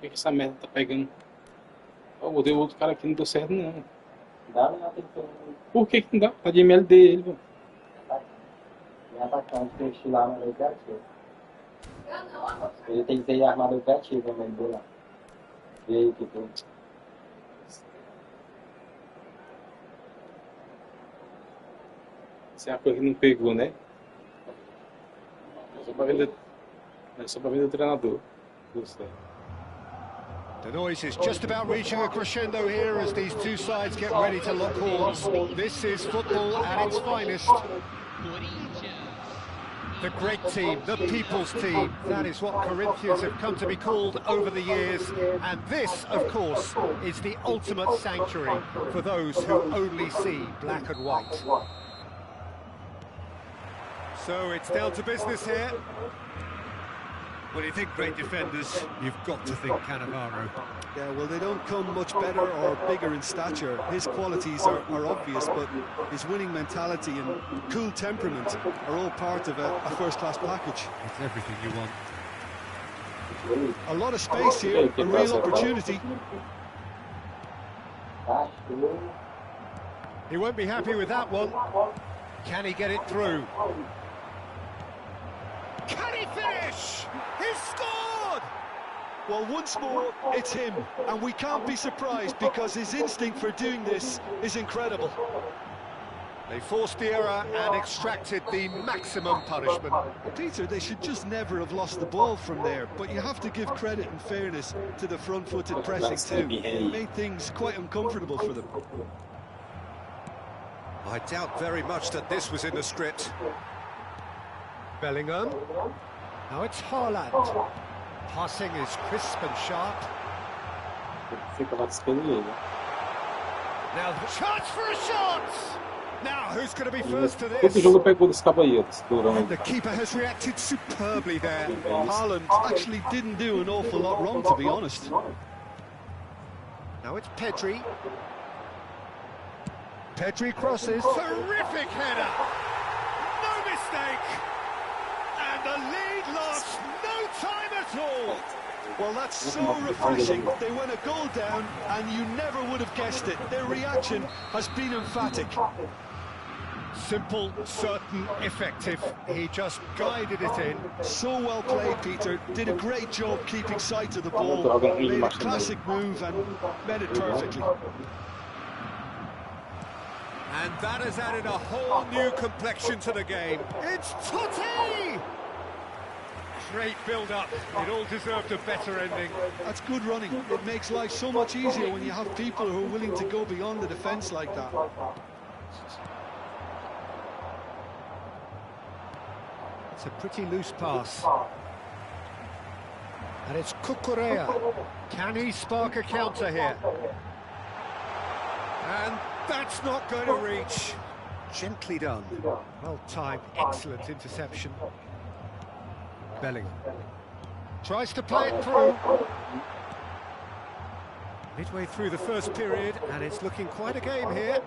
que essa merda tá pegando? Oh, odeio outro cara aqui, não deu certo não. Dá, não, tem que ter Por que que não dá? Tá de MLD ele, velho. atacante que eu estilar armador criativo. Ele tem que ter armador criativo também, do lá. E aí, que tem? Isso é uma coisa que não pegou, né? Só pra vender o treinador. Não sei. The noise is just about reaching a crescendo here as these two sides get ready to lock horns. This is football at its finest. The great team, the people's team, that is what Corinthians have come to be called over the years. And this, of course, is the ultimate sanctuary for those who only see black and white. So it's down to business here. When you think great defenders, you've got to think Cannavaro. Yeah, well, they don't come much better or bigger in stature. His qualities are obvious, but his winning mentality and cool temperament are all part of a first-class package. It's everything you want. A lot of space here, a real opportunity. He won't be happy with that one. Can he get it through? Can he finish? He's scored! Well, once more, it's him, and we can't be surprised because his instinct for doing this is incredible. They forced the error and extracted the maximum punishment. Peter, they should just never have lost the ball from there, but you have to give credit and fairness to the front-footed pressing too. It made things quite uncomfortable for them. I doubt very much that this was in the script. Bellingham. Now it's Haaland. Passing is crisp and sharp. Now the chance for a shot! Now who's going to be first to this? And the keeper has reacted superbly there. Haaland actually didn't do an awful lot wrong, to be honest. Now it's Pedri. Pedri crosses. Terrific header! No mistake! And the lead lost no time at all! Well, that's so refreshing. They went a goal down and you never would have guessed it. Their reaction has been emphatic. Simple, certain, effective. He just guided it in. So well played, Peter. Did a great job keeping sight of the ball. Made a classic move and met it perfectly. And that has added a whole new complexion to the game. It's Totti! Great build-up. It all deserved a better ending. That's good running. It makes life so much easier when you have people who are willing to go beyond the defence like that. It's a pretty loose pass. And it's Cucurella. Can he spark a counter here? And that's not going to reach. Gently done. Well timed. Excellent interception. Bellingham tries to play it through. Midway through the first period, and it's looking quite a game here.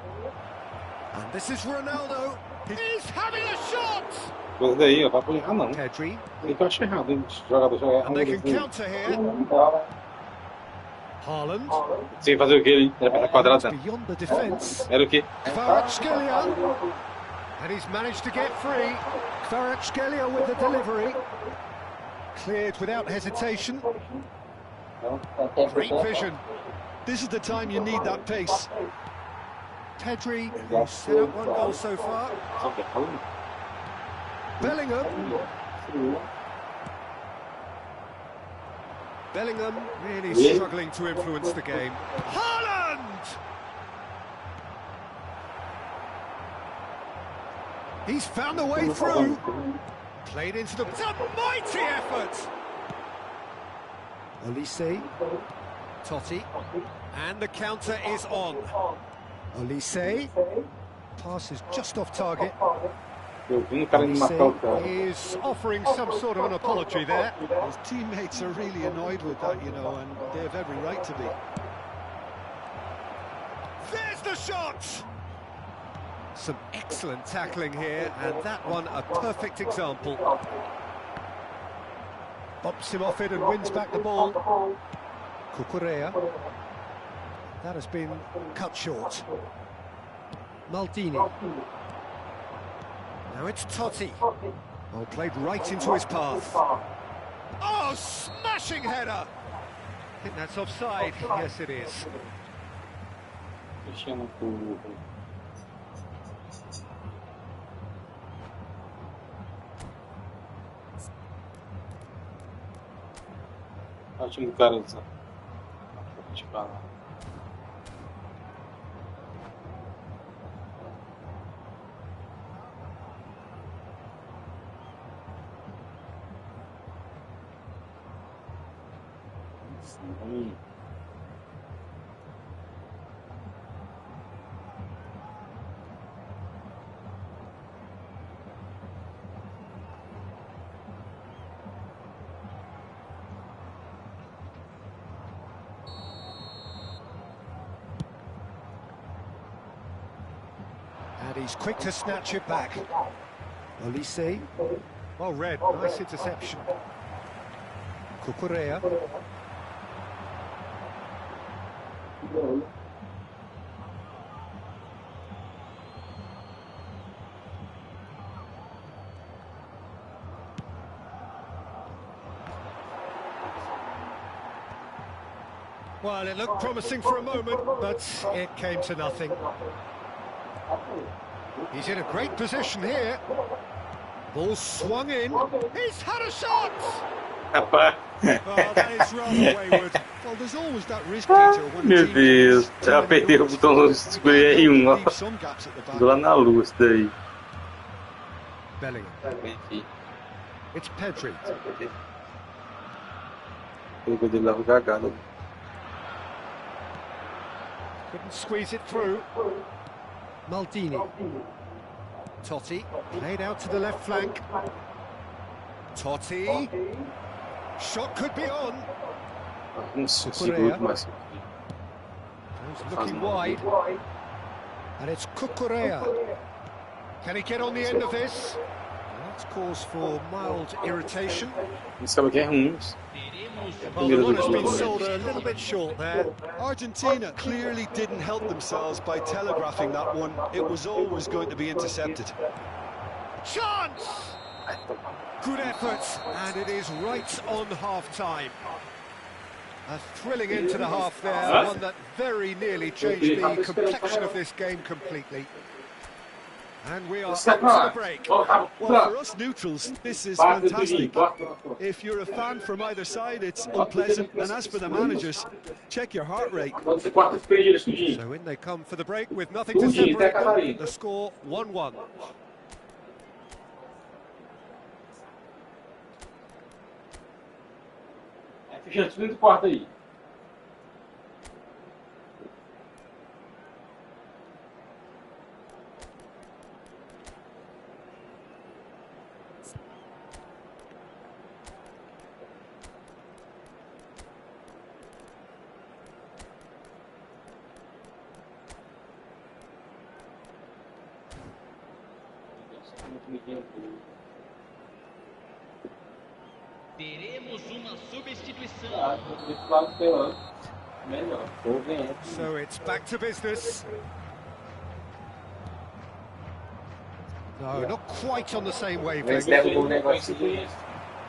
And this is Ronaldo. He's having a shot! Pedri. And they can counter here. Haaland. Beyond the defence. Kvaratskhelia. And he's managed to get free. Kvaratskhelia with the delivery. Cleared without hesitation. Great vision. This is the time you need that pace. Pedri, who's set up one goal so far. Bellingham. Bellingham really struggling to influence the game. Haaland! He's found the way through. Played into the... It's a mighty effort! Olise. Totti. And the counter is on. Olise. Pass is just off target. Olise is offering some sort of an apology there. His teammates are really annoyed with that, you know, and they have every right to be. There's the shot! Some excellent tackling here, and that one a perfect example. Bops him off it and wins back the ball. Cucurella. That has been cut short. Maldini. Now it's Totti. Oh, played right into his path. Oh, smashing header! I think that's offside. Yes, it is. Fechando com o time do cara de falar. And he's quick to snatch it back. Olise. Well read, nice interception. Cucurella. Well, it looked promising for a moment, but it came to nothing. He's in a great position here. Ball swung in. He's had a shot! Rapaz. Oh, that is rather wayward. Well, there's always that risk, Peter, when Meu a team Deus, is já apertei o botão segurei R1, leave ó. some gaps at the back. Tô lá na luz daí. Bellingham. Aqui. It's Pedri. Pegou dele lá o cagado. Couldn't squeeze it through. Maldini. Totti, played out to the left flank. Totti. Shot could be on. Um segundo mais. He's looking wide. And it's Cucurella. Can he get on the end of this? That's cause for mild irritation. Isso é que é ruim. Well, the one has been sold a little bit short there. Argentina clearly didn't help themselves by telegraphing that one. It was always going to be intercepted. Chance! Good effort, and it is right on half-time. A thrilling end to the half there, one that very nearly changed the complexion of this game completely. And we are up to the break. Well, for us neutrals, this is fantastic. If you're a fan from either side, it's unpleasant. And as for the managers, check your heart rate. So in they come for the break with nothing to separate them. The score 1-1. Fecha tudo do quarto aí. Teremos uma substituição. So it's back to business. No, not quite on the same wavelength.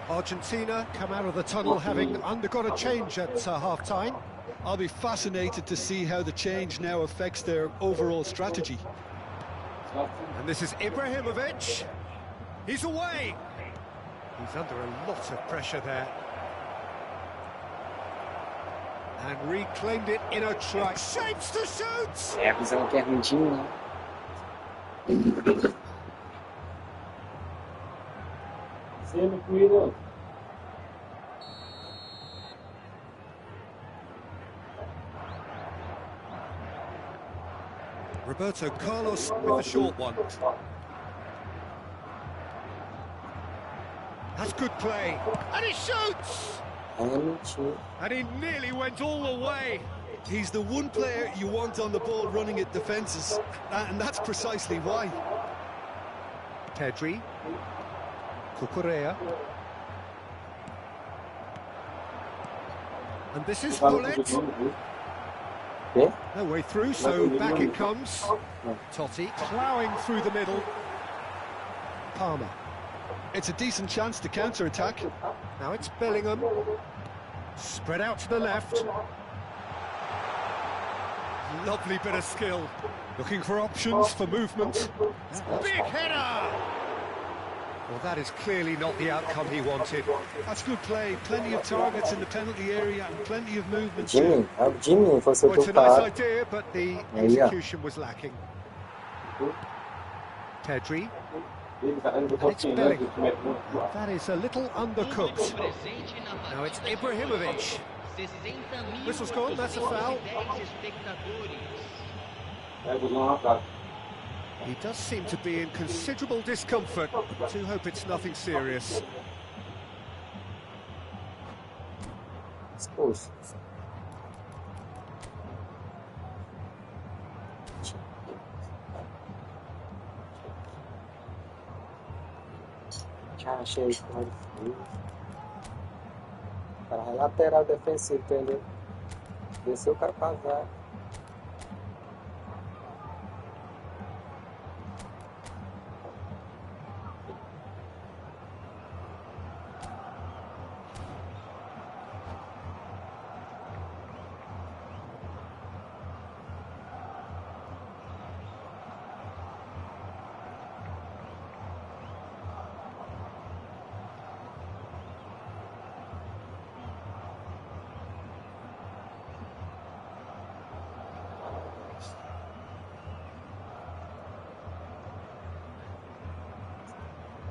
Argentina come out of the tunnel having undergone a change at half-time. I'll be fascinated to see how the change now affects their overall strategy. And this is Ibrahimovic. He's away. He's under a lot of pressure there. And reclaimed it in a track. Shapes to shoot! É, a visão que é ruim, né? Sempre cuida. Roberto Carlos with the short one. That's good play. And he shoots! And he nearly went all the way. He's the one player you want on the ball running at defences, and that's precisely why. Pedri. Cucurella. And this is Fala com o Bullet. Subindo, viu? Quê? No way through, so back it comes. Totti ploughing through the middle. Palmer. It's a decent chance to counter-attack. Now it's Bellingham. Spread out to the left. Lovely bit of skill. Looking for options for movement. Big header! Well, that is clearly not the outcome he wanted. That's good play. Plenty of targets in the penalty area and plenty of movement Jimmy, too. é o Jimmy, você Well, it's a nice chutar. idea, but the Yeah. execution was lacking. Pedri. Ele tá dando And it's toquinho, né? Bellingham. That is a little undercooked. Presente na Now it's partida Ibrahimovic. 60.000 Whistle's gone, that's a foul. 210 espectadores. É, vou dar um ataque. He does seem to be in considerable discomfort. I do hope it's nothing serious. Expulso. Já achei isso mais difícil. Para a lateral defensivo, entendeu? Desceu o cara pra zaga.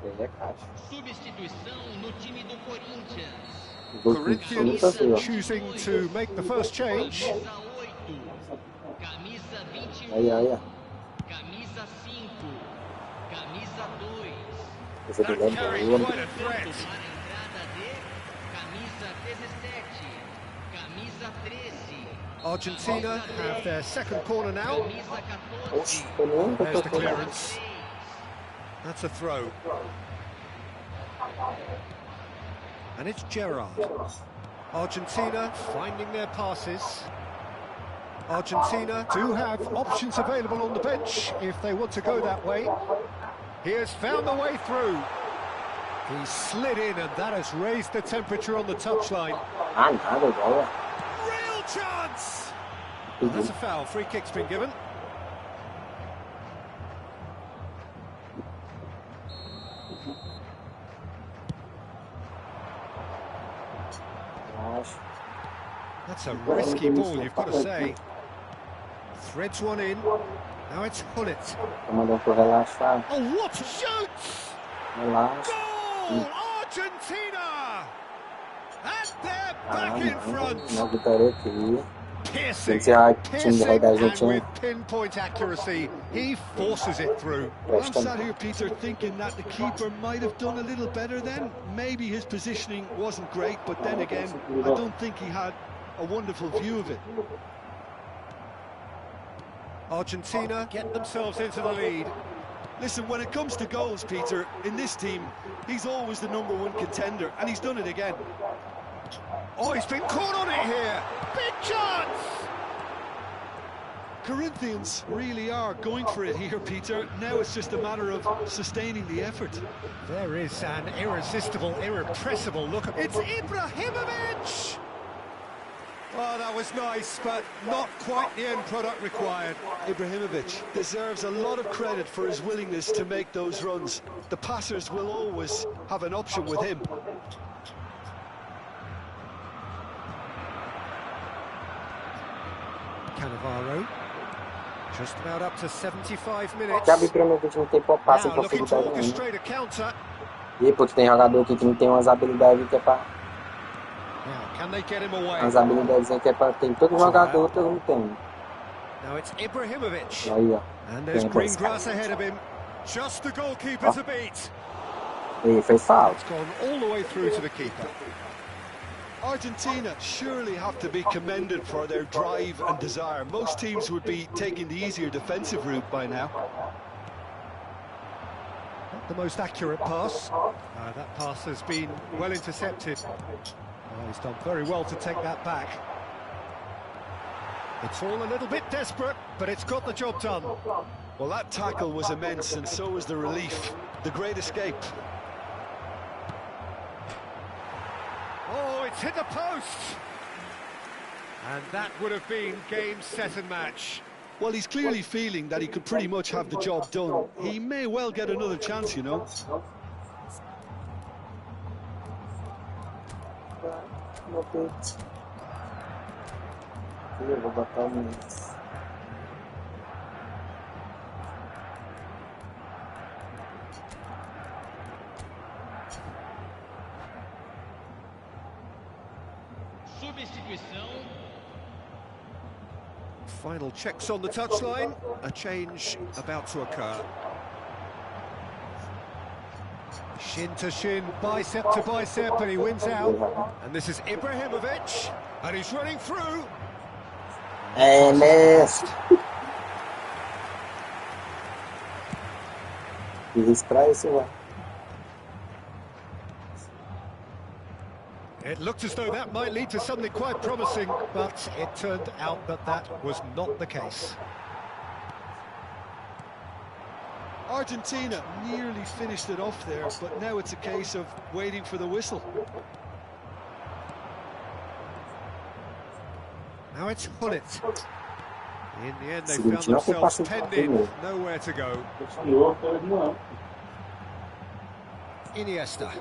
Ele é caixa. Substituição no time do Corinthians. Corinthians choosing to make the first change. Camisa 8. Camisa 21. Aí, aí, Camisa 5. Camisa 2. esse aqui é Carrying bom. quite a threat. Para a entrada de camisa 17. Camisa 13. Argentina have their second corner now. Camisa 14. Oxe, foi nem que eu There's tô the falando. clearance. That's a throw. And it's Gerrard. Argentina finding their passes. Argentina do have options available on the bench if they want to go that way. He has found the way through. He slid in and that has raised the temperature on the touchline. Ah, nada, igual é. Real chance! That's a foul. Free kick's been given. Acho. That's a risky ball, you've got to say. Threads one in. Now it's Hullet. Tô mandando pro relaxar. Oh, what a shoot! Relaxa. Goal! Argentina! And they're back in front. Uma vitória aqui. Piercing, Esse é o time da and Argentina. with pinpoint accuracy, he forces it through. I'm sat here, Peter, thinking that the keeper might have done a little better then. Maybe his positioning wasn't great, but then again, I don't think he had a wonderful view of it. Argentina get themselves into the lead. Listen, when it comes to goals, Peter, in this team, he's always the #1 contender, and he's done it again. Oh, he's been caught on it here. Big chance! Corinthians really are going for it here, Peter. Now it's just a matter of sustaining the effort. There is an irresistible, irrepressible look. It's Ibrahimovic! Oh, that was nice, but not quite the end product required. Ibrahimovic deserves a lot of credit for his willingness to make those runs. The passers will always have an option with him. Cannavaro. Just about up to 75 minutes. Já vi que o Ibrahimovic não tem passo em Now looking to profundidade nenhuma. orchestrate a counter. E pô, tem jogador aqui que não tem umas habilidades que é pra. Now, can they get him away? Umas habilidades que é pra. Tem todo jogador, outros não tem. Now it's Ibrahimovic. Aí, ó. And there's Tem green esse grass ahead of him. Just the goalkeeper to beat. Aí, foi foul. It's gone all the way through to the keeper. Argentina surely have to be commended for their drive and desire. Most teams would be taking the easier defensive route by now. Not the most accurate pass. That pass has been well intercepted. He's done very well to take that back. It's all a little bit desperate, but it's got the job done. Well, that tackle was immense, and so was the relief. The great escape. Oh, it's hit the post! And that would have been game, set and match. Well, he's clearly feeling that he could pretty much have the job done. He may well get another chance, you know. Eu vou botar o Nunes. Substituição. Final checks on the touchline. A change about to occur. Shin to shin, bicep to bicep, and he wins out. And this is Ibrahimovic, and he's running through. Nest. Fiz pra isso, ué. It looked as though that might lead to something quite promising, but it turned out that that was not the case. Argentina nearly finished it off there, but now it's a case of waiting for the whistle. Now it's Hullet. In the end, they found themselves penned in, nowhere to go. Iniesta.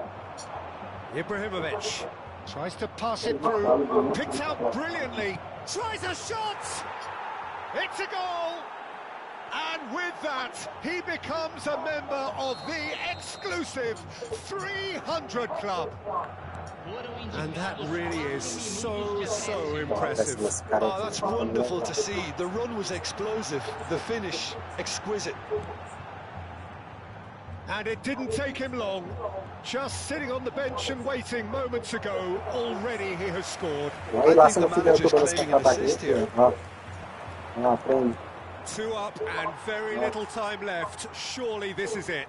Ibrahimovic tries to pass it through, picked out brilliantly, tries a shot! It's a goal! And with that, he becomes a member of the exclusive 300 Club. And that really is so impressive. Oh, that's wonderful to see. The run was explosive, the finish exquisite. And it didn't take him long. Just sitting on the bench and waiting moments ago, already he has scored. I think the manager's claiming an assist here. 2 up and very little time left. Surely this is it.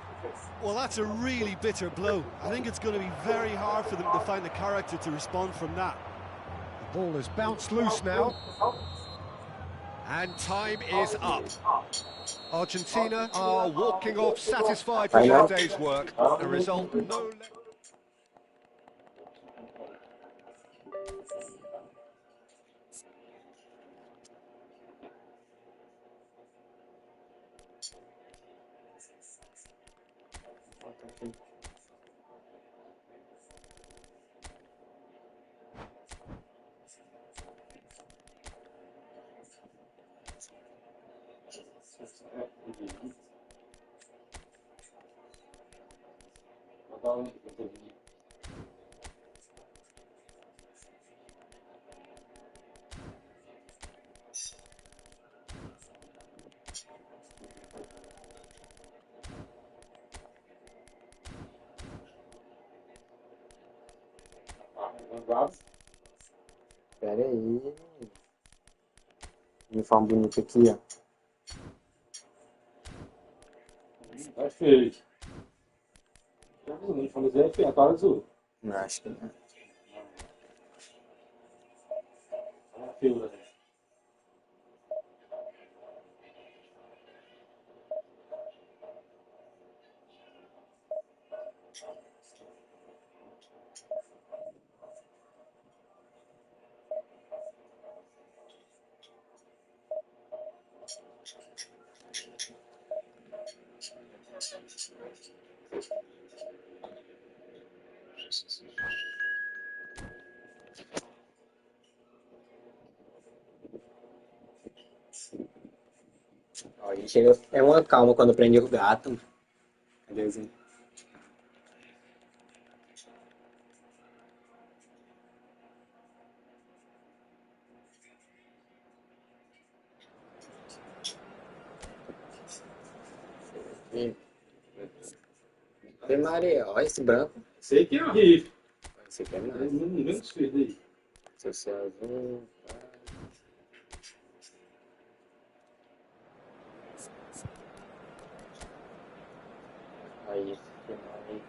Well, that's a really bitter blow. I think it's going to be very hard for them to find the character to respond from that. The ball has bounced loose now. And time is up. Argentina are walking off satisfied with their day's work. A result no less. Pera aí. Uniforme bonito aqui, ó. Tá feio. O uniforme é feio, a cara azul. Não, acho que não. É feio, né? Ó, aí chega, é uma calma quando prende o gato. Cadêzinho? Tem Maria, ó, esse branco. Sei que é horrível. Esse aqui é Não nada. menos feio daí. Esse é azul. Aí, esse aqui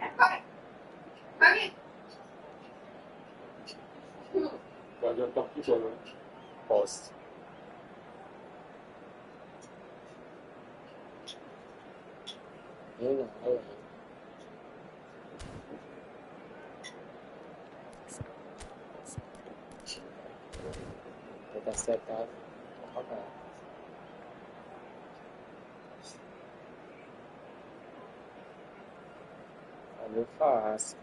é Que jogo, né? Posse. Não. Tentar acertar. Valeu fácil.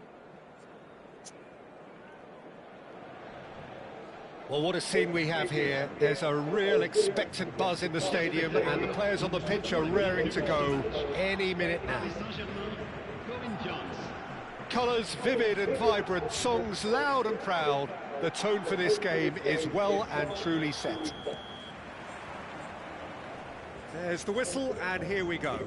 Well, what a scene we have here. There's a real expectant buzz in the stadium, and the players on the pitch are raring to go any minute now. Colours vivid and vibrant, songs loud and proud. The tone for this game is well and truly set. There's the whistle, and here we go.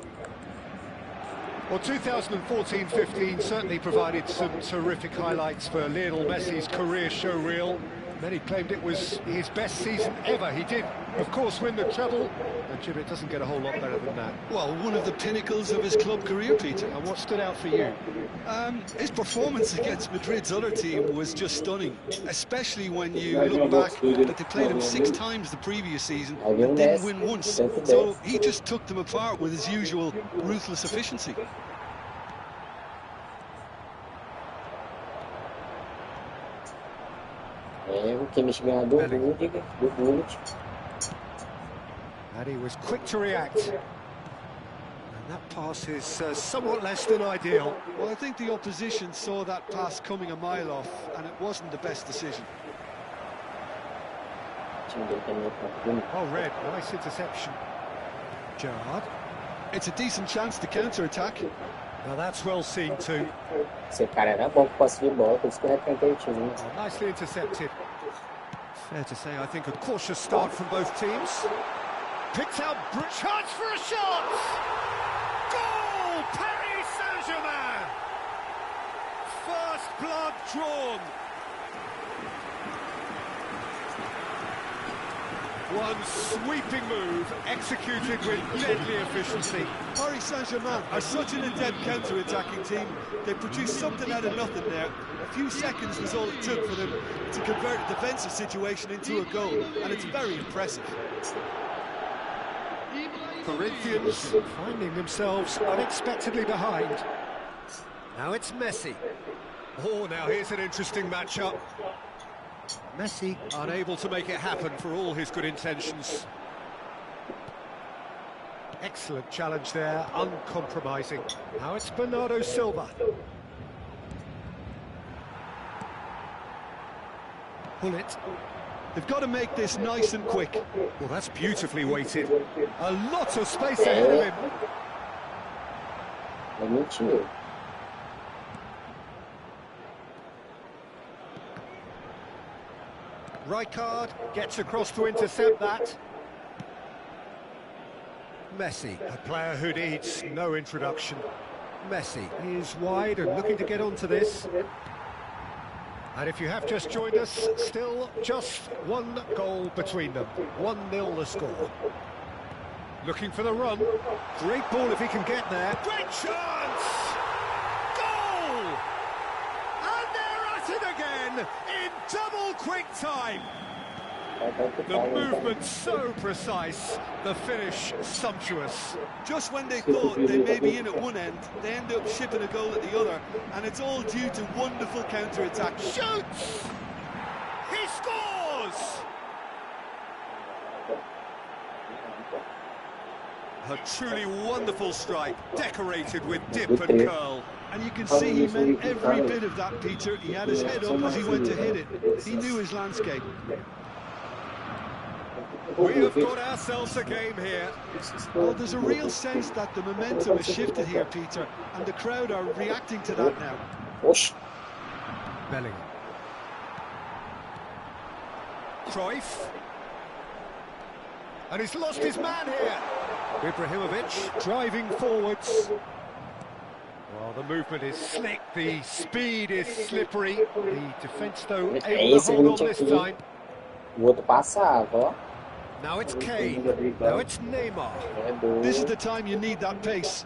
Well, 2014-15 certainly provided some terrific highlights for Lionel Messi's career showreel. Many claimed it was his best season ever. He did, of course, win the treble, and Jim, it doesn't get a whole lot better than that. Well, one of the pinnacles of his club career, Peter. And what stood out for you? His performance against Madrid's other team was just stunning, especially when you look back that they played him 6 times the previous season and didn't win once. So he just took them apart with his usual ruthless efficiency. And he was quick to react. And that pass is somewhat less than ideal. Well, I think the opposition saw that pass coming a mile off, and it wasn't the best decision. Oh, Red, nice interception. Gerrard. It's a decent chance to counter-attack. Now that's well seen too. Esse cara era bom com posse de bola, por isso que o Red time. Oh, nicely intercepted. Fair to say, I think, a cautious start from both teams. Picked out, chance for a shot! Goal! Paris Saint-Germain! First blood drawn. One sweeping move, executed with deadly efficiency. Paris Saint-Germain are such an adept counter-attacking team. They produced something out of nothing there. A few seconds was all it took for them to convert a defensive situation into a goal, and it's very impressive. Corinthians finding themselves unexpectedly behind. Now it's Messi. Oh, now here's an interesting matchup. Messi unable to make it happen for all his good intentions. Excellent challenge there, uncompromising. Now it's Bernardo Silva. Pull it. They've got to make this nice and quick. Well, that's beautifully weighted. A lot of space ahead of him. Rijkaard gets across to intercept that. Messi, a player who needs no introduction. Messi is wide and looking to get onto this. And if you have just joined us, still just one goal between them. 1-0 the score. Looking for the run. Great ball if he can get there. Great chance! Goal! And they're at it again in double quick time. The movement so precise, the finish sumptuous. Just when they thought they may be in at one end, they end up shipping a goal at the other, and it's all due to wonderful counter-attack. Shoots! He scores! A truly wonderful strike, decorated with dip and curl. And you can see he meant every bit of that, Peter. He had his head up as he went to hit it. He knew his landscape. We have got ourselves a game here. Well, there's a real sense that the momentum has shifted here, Peter, and the crowd are reacting to that now. Bellingham. Cruyff. And he's lost his man here. Ibrahimovic driving forwards. Well, the movement is slick, the speed is slippery. The defence, though, able to hold on this time. Now it's Kane. Now it's Neymar. This is the time you need that pace.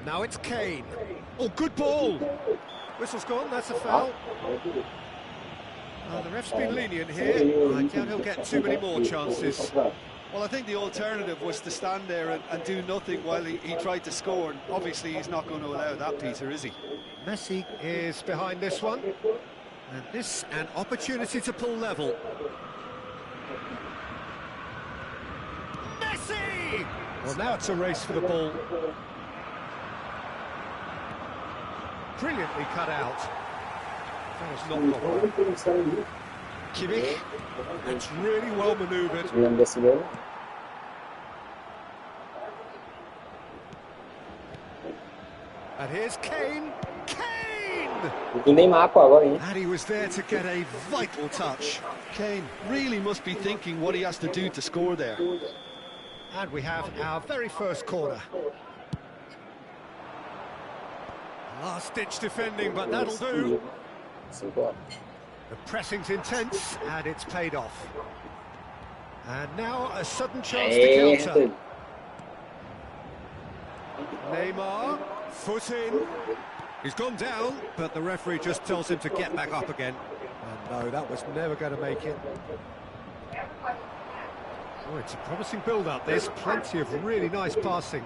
Now it's Kane. Oh, good ball. Whistle's gone, that's a foul. The ref's been lenient here. I doubt he'll get too many more chances. Well, I think the alternative was to stand there and do nothing while he tried to score. And obviously, he's not going to allow that, Peter, is he? Messi is behind this one. And this an opportunity to pull level. Messi! Well, now it's a race for the ball. Brilliantly cut out. That was not well. Kimmich. It's really well manoeuvred. And here's Kane. And he was there to get a vital touch. Kane really must be thinking what he has to do to score there. And we have our very first corner. Last-ditch defending, but that'll do. The pressing's intense, and it's paid off. And now a sudden chance to counter. Neymar, foot in. He's gone down, but the referee just tells him to get back up again. And no, that was never going to make it. Oh, it's a promising build-up. There's plenty of really nice passing.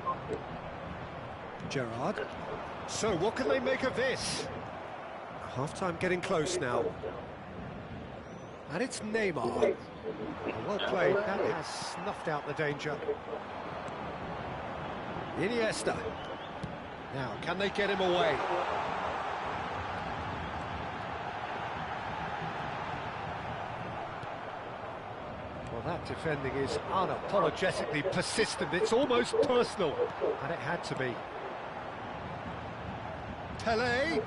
Gerrard. So, what can they make of this? Half-time getting close now. And it's Neymar. Well played. That has snuffed out the danger. Iniesta. Now, can they get him away? Well, that defending is unapologetically persistent. It's almost personal, and it had to be. Pelé.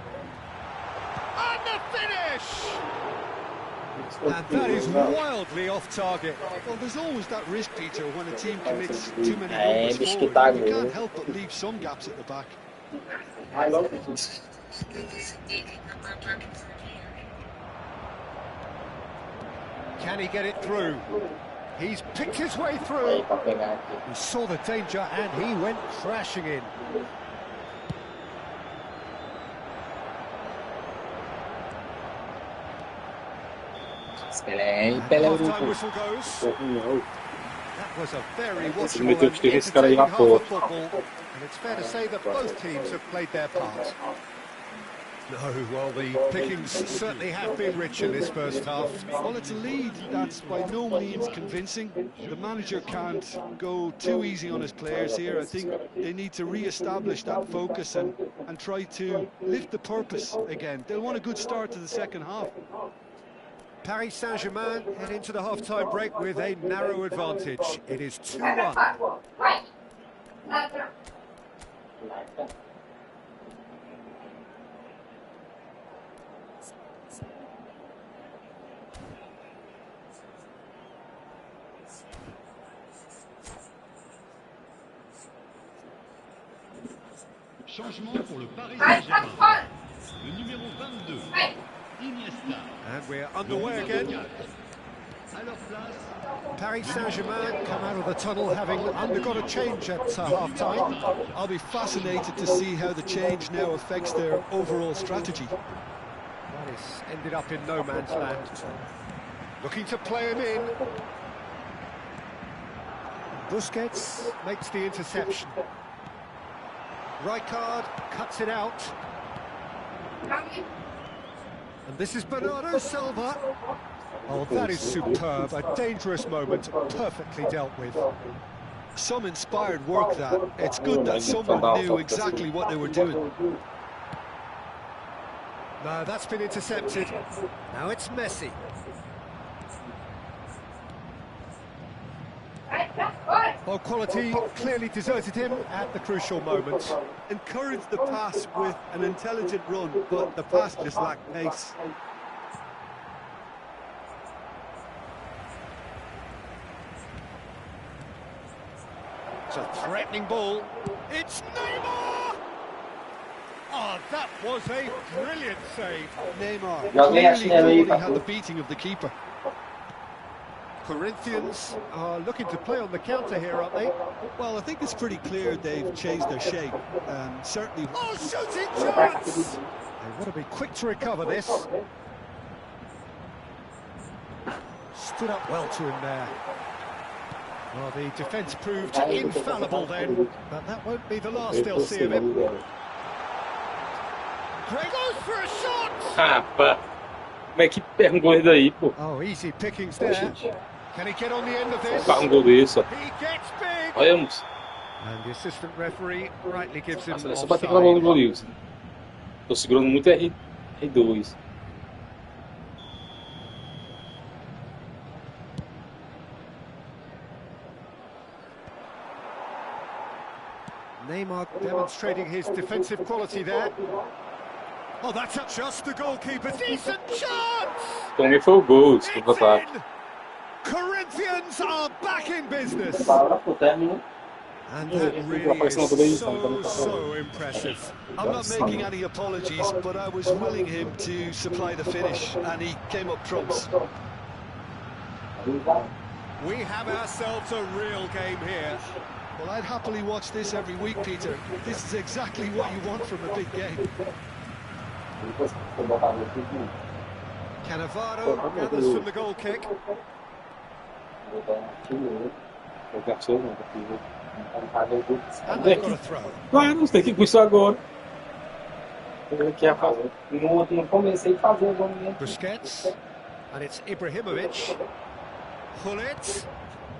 And the finish! And that is wildly off target. Well, there's always that risk, Peter, when a team commits too many numbers forward. You can't help but leave some gaps at the back. Can he get it through? He's picked his way through. He saw the danger and he went crashing in. Half-time whistle goes. That was a very watchable and entertaining half of football, and it's fair to say that both teams have played their part. No, well, the pickings certainly have been rich in this first half. Well, it's a lead that's by no means convincing. The manager can't go too easy on his players here. I think they need to re-establish that focus and try to lift the purpose again. They'll want a good start to the second half. Paris Saint-Germain head into the half-time break with a narrow advantage. It is 2-1. Changement pour le Paris Saint-Germain. Le numéro 22, Iniesta. And we're underway again. Paris Saint-Germain come out of the tunnel having undergone a change at half-time. I'll be fascinated to see how the change now affects their overall strategy. That is ended up in no man's land. Looking to play him in. Busquets makes the interception. Rijkaard cuts it out. And this is Bernardo Silva. Oh, that is superb. A dangerous moment, perfectly dealt with. Some inspired work, that. It's good that someone knew exactly what they were doing. No, that's been intercepted. Now it's Messi. Well, quality clearly deserted him at the crucial moment. Encouraged the pass with an intelligent run, but the pass just lacked pace. It's a threatening ball. It's Neymar! Oh, that was a brilliant save. Neymar clearly thought he had the beating of the keeper. Corinthians are looking to play on the counter here, aren't they? Well, I think it's pretty clear they've changed their shape. Certainly. Oh, shooting chance! They want to be quick to recover this. Stood up well to him there. Well, the defence proved infallible then, but that won't be the last they'll see of him. Great goes for a shot! Rapaz, como é que pega um gol daí, pô? Oh, easy pickings there. Can he get on the end of this? Paga um gol desse, ó. He gets big! Olha, moço. And the assistant referee rightly gives him Nossa, é só bater aquela bola no offside. goleiro. Tô segurando muito R2. Neymar demonstrating his defensive quality there. Oh, that's up just the goalkeeper. Decent chance! Também foi o gol, It's desculpa, tá? in! Corinthians are back in business. And that really is so impressive. I'm not making any apologies, but I was willing him to supply the finish, and he came up trumps. We have ourselves a real game here. Well, I'd happily watch this every week, Peter. This is exactly what you want from a big game. Cannavaro gathers from the goal kick. And they've got a throw. Claro, você tem que ir com isso agora. Não comecei a fazer o movimento. Busquets. And it's Ibrahimovic. Hullet.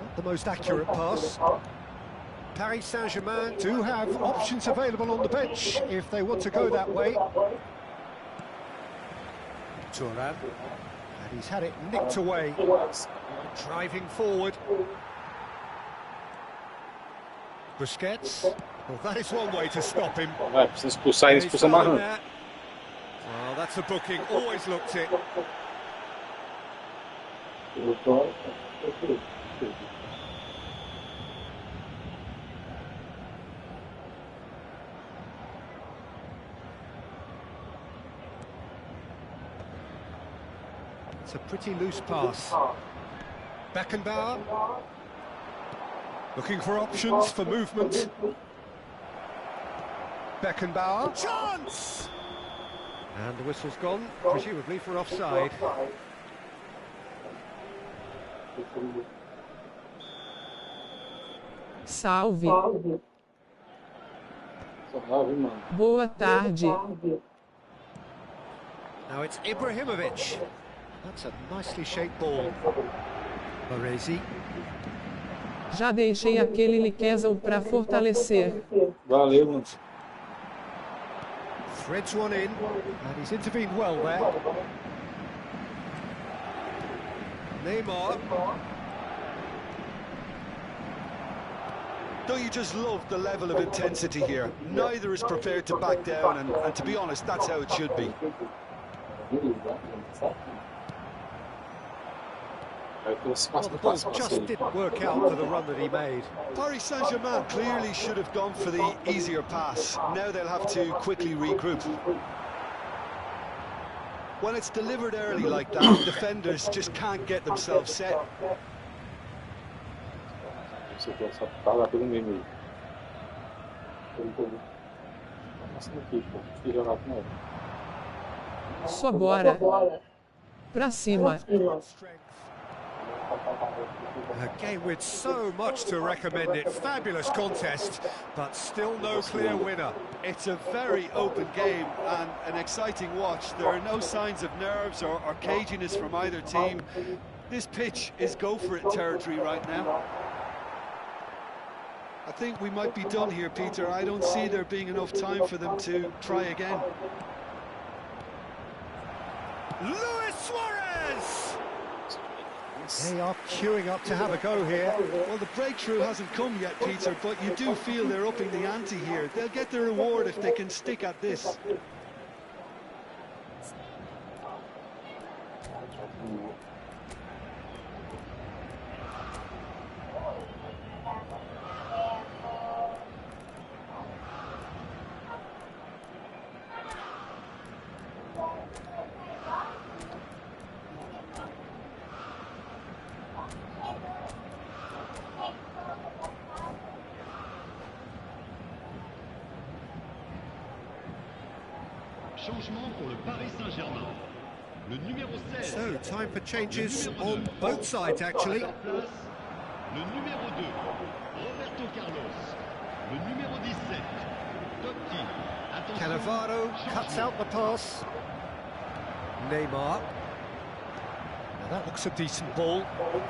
Not the most accurate pass. Paris Saint-Germain do have options available on the bench if they want to go that way. Thuram. And he's had it nicked away. Driving forward. Busquets. Well, that is one way to stop him. Vai, precisa expulsar ele, expulsa amarrando. Well, that's a booking. Always looked it. It's a pretty loose pass. Beckenbauer. Looking for options for movement. Beckenbauer. Chance! And the whistle's gone, presumably for offside. Salve. Boa tarde. Now it's Ibrahimovic. That's a nicely shaped ball. Baresi. Já deixei aquele liquezão para fortalecer. Valeu, mano. Threads one in, and he's intervened well there. Neymar. Don't you just love the level of intensity here? Neither is prepared to back down, and to be honest, that's how it should be. Well, the ball just didn't work out for the run that he made. Paris Saint-Germain clearly should have gone for the easier pass. Now they'll have to quickly regroup. When it's delivered early like that, defenders just can't get themselves set. Só bora. Pra cima. A game with so much to recommend it. Fabulous contest, but still no clear winner. It's a very open game and an exciting watch. There are no signs of nerves or caginess from either team. This pitch is go-for-it territory right now. I think we might be done here, Peter. I don't see there being enough time for them to try again. Luis Suarez! They are queuing up to have a go here. Well, the breakthrough hasn't come yet, Peter, but you do feel they're upping the ante here. They'll get their reward if they can stick at this. Changement pour le Paris Saint-Germain. Le numéro 16. So, time for changes on both sides, actually. Le numéro 2, Roberto Carlos. Le numéro 17, Totti. Attention. Cannavaro cuts out the pass. Neymar. Now that looks a decent ball.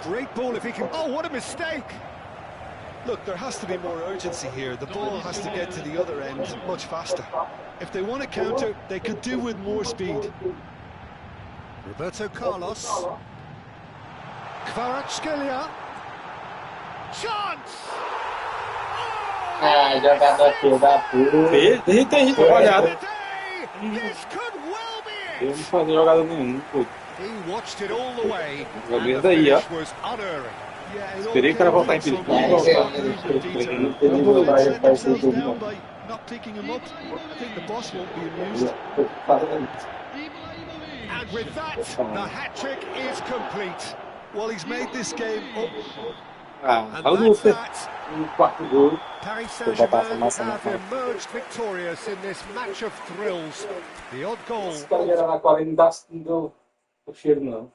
Great ball if he can... Oh, what a mistake! Look, there has to be more urgency here. The ball has to get to the other end much faster. If they want to counter, they could do with more speed. Roberto Carlos. Kvaratskhelia. Chance! Ah, jogador aqui da puta. Irrita, olhada. This could well be Eu it! não fazia jogada nenhuma, pô. He watched it all the way, Joguei and the daí, ó. finish was unerring. Yeah, in all Esperei que era voltar em fairness, perigo. some Não voltar. unusual detail. Ele The não Wolves vai let fazer themselves tudo, down não. by not picking him up. I think the boss won't be amused. And with that, the hat-trick is complete. Well, he's made this game up. Ah, And tá that's luta. that. Quarto gol. Paris Vou botar essa Saint-Germain massa na have cara. emerged victorious in this match of thrills. The odd goal. Esse cara era na qual ele não deu o cheiro, não.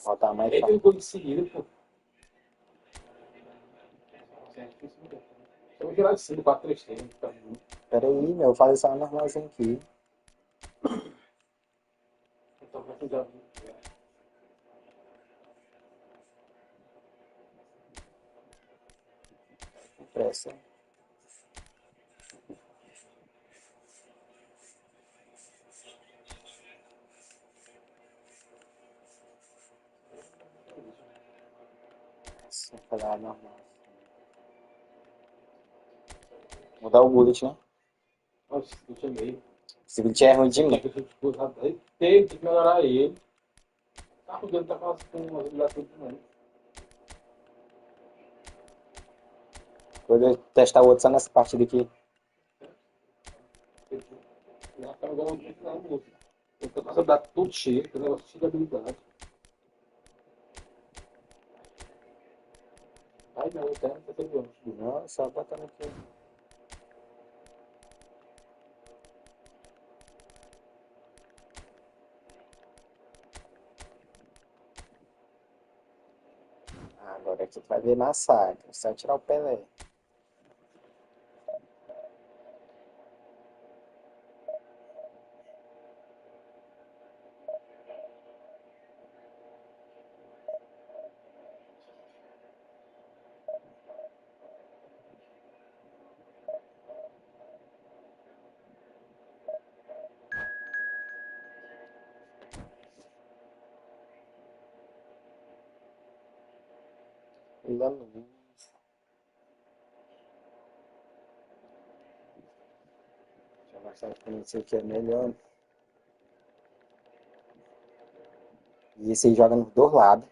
Botar mais Ele deu gol de seguida, pô. Eu vou virar de cima, 4-3-3. Pera aí, meu, faz essa normalzinha aqui. Então vai cuidar. Pressa. Vou fazer normal. Mudar o bullet, né? Nossa, eu chamei. Esse bullet é ruim demais. Tem que melhorar ele. Tá rodando, tá com uma habilidade também. Vou testar o outro só nessa partida aqui. Não tá jogando muito na música. Então, a habilidade tudo cheio, o negócio cheio de habilidade. Ai, não, tá pegando. Não, só botando aqui. Agora aqui vai ver massacre. Só tirar o Pelé. Ainda não. Deixa eu mostrar pra você que é melhor. E esse aí joga nos dois lados.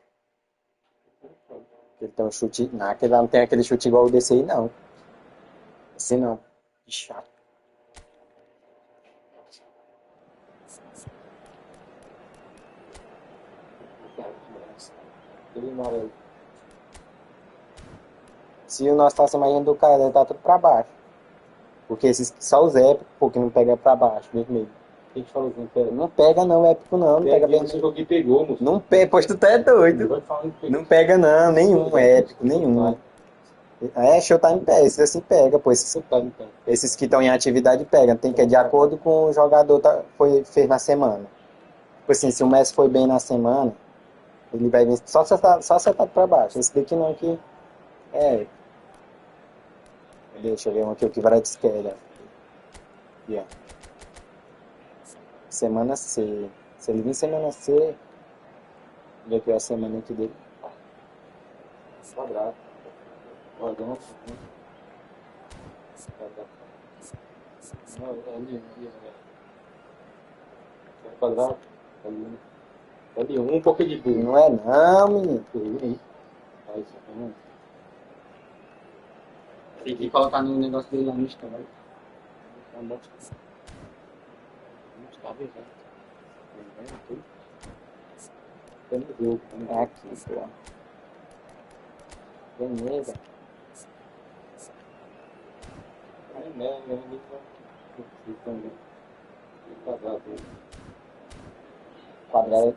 Ele tem um chute. Não, aquele lá não tem aquele chute igual o desse aí, não. Esse não. Que chato. Se o nosso tá acima ainda do cara, ele tá tudo pra baixo. Porque esses, só os épicos, porque não pega pra baixo, vermelho. A gente falou que não pega. Não pega não, épico não, não pega Esse vermelho. jogo que pegou, moço. Não pega, pois tu tá é doido. Vai falando que pegou. Não pega não, nenhum épico, nenhum. É, Showtime pega, esses assim pega, pô. Esses que estão em atividade pega. Tem que ir de acordo com o jogador fez na semana. Tipo assim, se o Messi foi bem na semana, ele vai vir só acertado pra baixo. Esse daqui não aqui é. Deixa eu ver um aqui, o que vai de esquerda. Aqui, ó. Semana C. Se ele vir semana C, ver aqui a semana aqui dele. Quadrado. Guardão. Não, ali. Quadrado. Ali, um pouco de burro. Não é não, menino. Tem que colocar no negócio dele lá no histórico. Não está bem, É aqui, pô. Beleza. Quadrado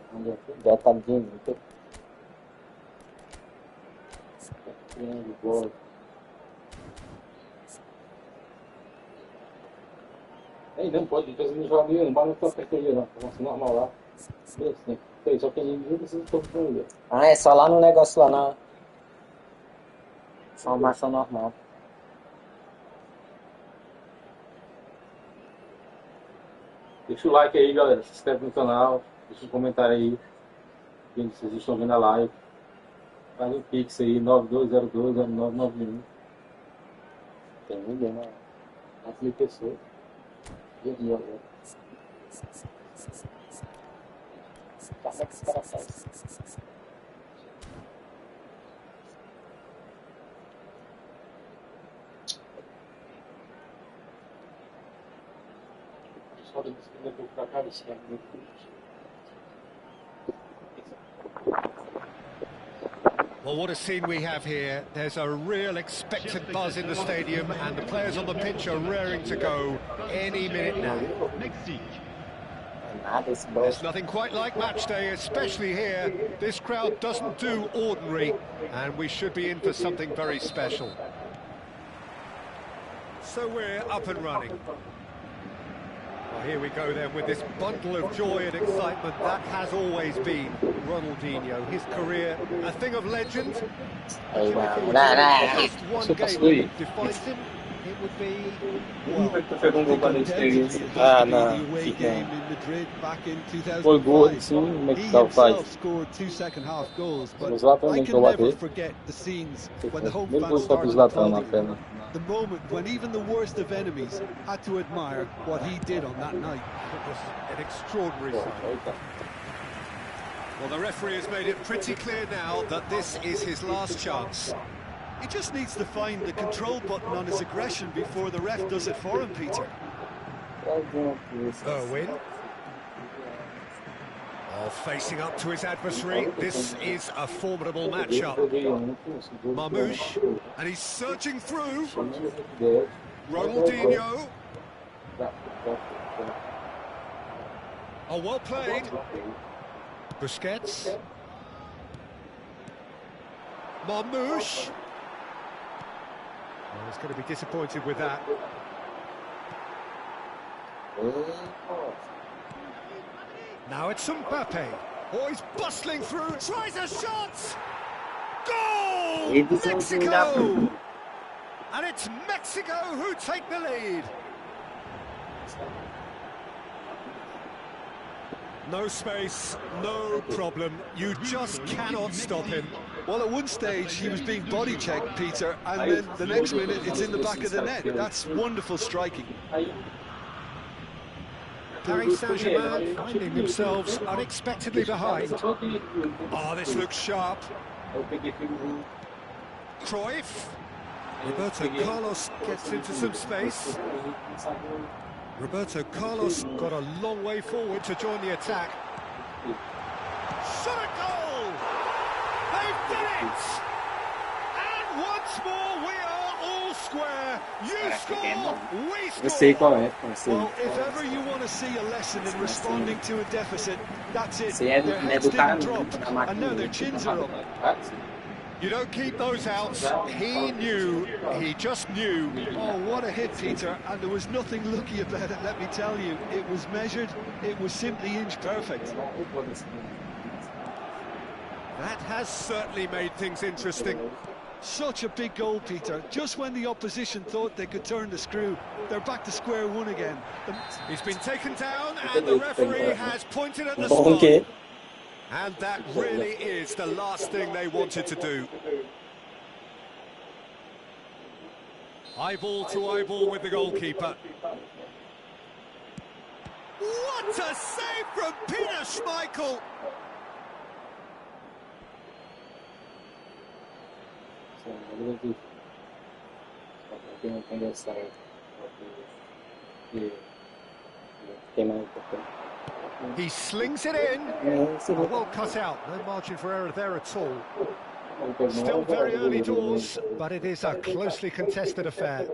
beta de muito. De boa. Aí não pode, às vezes não joga nenhum, não vai na cafeteria não, assim normal lá. Assim, só que ninguém precisa de todo mundo. Ah, é só lá no negócio lá na formação normal. Deixa o like aí, galera, se inscreve no canal, deixa um comentário aí, se vocês estão vendo a live. Faz um pix aí, 92020991. Tem ninguém, né? 4.000 pessoas. Como é que os caras fazem? Só depois que eu pra cá, isso é muito Well, what a scene we have here. There's a real expectant buzz in the stadium, and the players on the pitch are raring to go any minute now. Mexique. Nada esse There's boss. nothing quite like match day, especially here. This crowd doesn't do ordinary, and we should be in for something very special. So we're up and running. Well, here we go then with this bundle of joy and excitement that has always been Ronaldinho. His career, a thing of legend. Aí, If não, não. just one game defines him, it would be, well, Foi com gol para eles. Ah, não. Away Fica. game in Madrid back in Foi gol, 2005. sim, como é que He tá o faz? himself scored 2 second-half goals, but O Zlatan I nem can jogou a never ver. forget the scenes when the home Primeiro fans gol só pro started Zlatan na applauding. perna. The moment when even the worst of enemies had to admire what he did on that night. it was an extraordinary sight. Well, the referee has made it pretty clear now that this is his last chance. He just needs to find the control button on his aggression before the ref does it for him, Peter. Irwin. Oh, facing up to his adversary, this is a formidable matchup. Mamouche, and he's surging through. Ronaldinho. Oh, well played. Busquets. Mamouche. Oh, he's going to be disappointed with that. Now it's Mbappe. Oh, he's bustling through, tries a shot! Goal! Mexico! And it's Mexico who take the lead. No space, no problem. You just cannot stop him. Well, at one stage he was being body checked, Peter, and then the next minute it's in the back of the net. That's wonderful striking. Paris Saint-Germain finding themselves unexpectedly behind. Oh, this looks sharp. Cruyff. Roberto Carlos gets into some space. Roberto Carlos got a long way forward to join the attack. Shot a goal! They've done it! And once more we are all square. You score, we Eu sei score. qual é. Eu sei. Well, if ever you want to see a lesson in responding to a deficit, that's it. Esse é Their do heads cara didn't drop, na and now their chins are up. You don't keep those out. He knew, he just knew. Oh, what a hit, Peter, and there was nothing lucky about it, let me tell you. It was measured, it was simply inch perfect. That has certainly made things interesting. Such a big goal, Peter. Just when the opposition thought they could turn the screw, they're back to square one again. He's been taken down and the referee has pointed at the Bom spot. que And that really is the last thing they wanted to do. Eyeball to eyeball with the goalkeeper. What a save from Peter Schmeichel! He slings it in. Oh, well cut out. No margin for error there at all. Still very early doors, but it is a closely contested affair.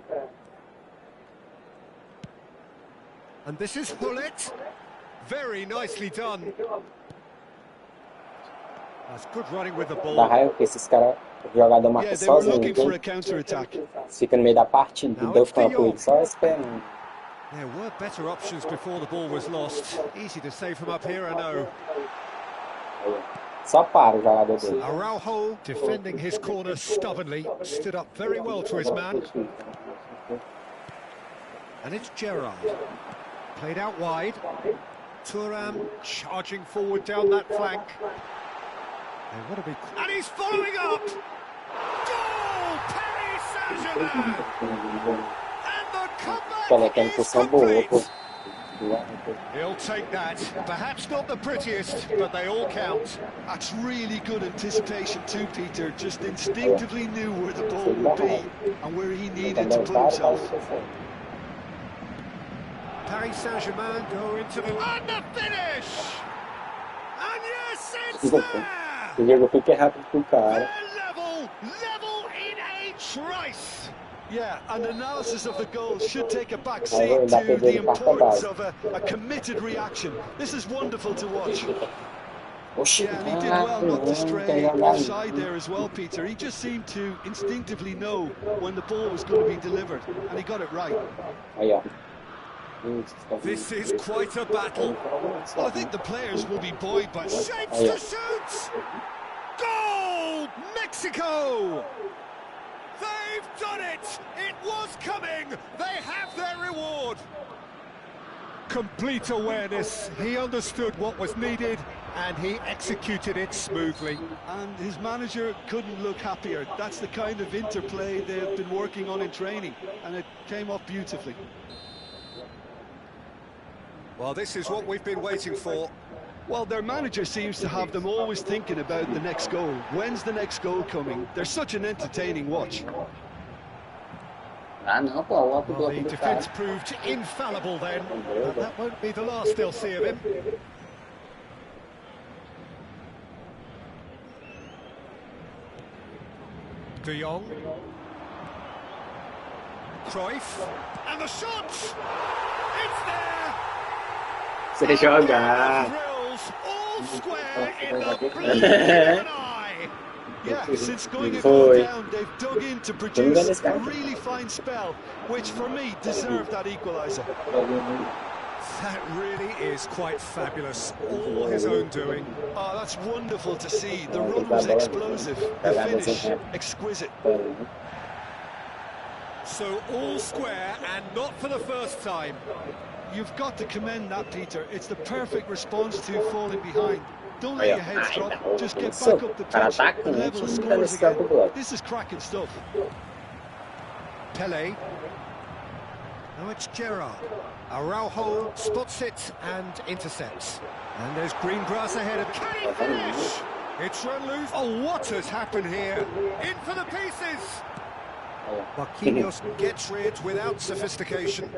And this is Hullet. Very nicely done. That's good running with the Dá ball. raiva porque esses caras, o jogador marca Yeah, they were sozinho, looking for a entende? counter-attack. Fica no meio da partida, Now do it's De campo, Jong. ele só esperando. There were better options before the ball was lost. Easy to say from up here, I know. Só para o jogador dele. Araujo defending his corner stubbornly, stood up very well to his man. And it's Gerrard. Played out wide. Thuram charging forward down that flank. And he's following up! Goal! Paris Saint-Germain! And the comeback is complete! He'll take that. Perhaps not the prettiest, but they all count. That's really good anticipation too, Peter. Just instinctively knew where the ball would be and where he needed to put himself. Paris Saint-Germain go into the... And the finish! And yes, it's there! O Diego fica rápido pro cara. They're level in a trice! Yeah, and analysis of the goal should take a back seat to the importance of a committed reaction. This is wonderful to watch. Yeah, and he did well not to stray offside there as well, Peter. He just seemed to instinctively know when the ball was going to be delivered, and he got it right. This is quite a battle. Well, I think the players will be buoyed by... Shapes to shoot! Goal! Mexico! They've done it! It was coming! They have their reward! Complete awareness. He understood what was needed and he executed it smoothly. And his manager couldn't look happier. That's the kind of interplay they've been working on in training, and it came off beautifully. Well, this is what we've been waiting for. Well, their manager seems to have them always thinking about the next goal. When's the next goal coming? They're such an entertaining watch. Well, the defence proved infallible then, but that won't be the last they'll see of him. De Jong. Cruyff. And the shot! It's there! Você jogar. All square in the blink of an eye. Yeah, since going a goal down, they've dug in to produce a really fine spell, which for me deserved that equaliser. That really is quite fabulous, all his own doing. Oh, that's wonderful to see. The run was explosive, the finish exquisite. So all square and not for the first time. You've got to commend that, Peter. It's the perfect response to falling behind. Don't let your heads drop, just get back up the pitch and level the scores again. This is cracking stuff. Pele. Now it's Gerrard. Araujo spots it and intercepts. And there's green grass ahead of... Can he finish? It's run loose. Oh, what has happened here? In for the pieces! Marquinhos gets rid without sophistication.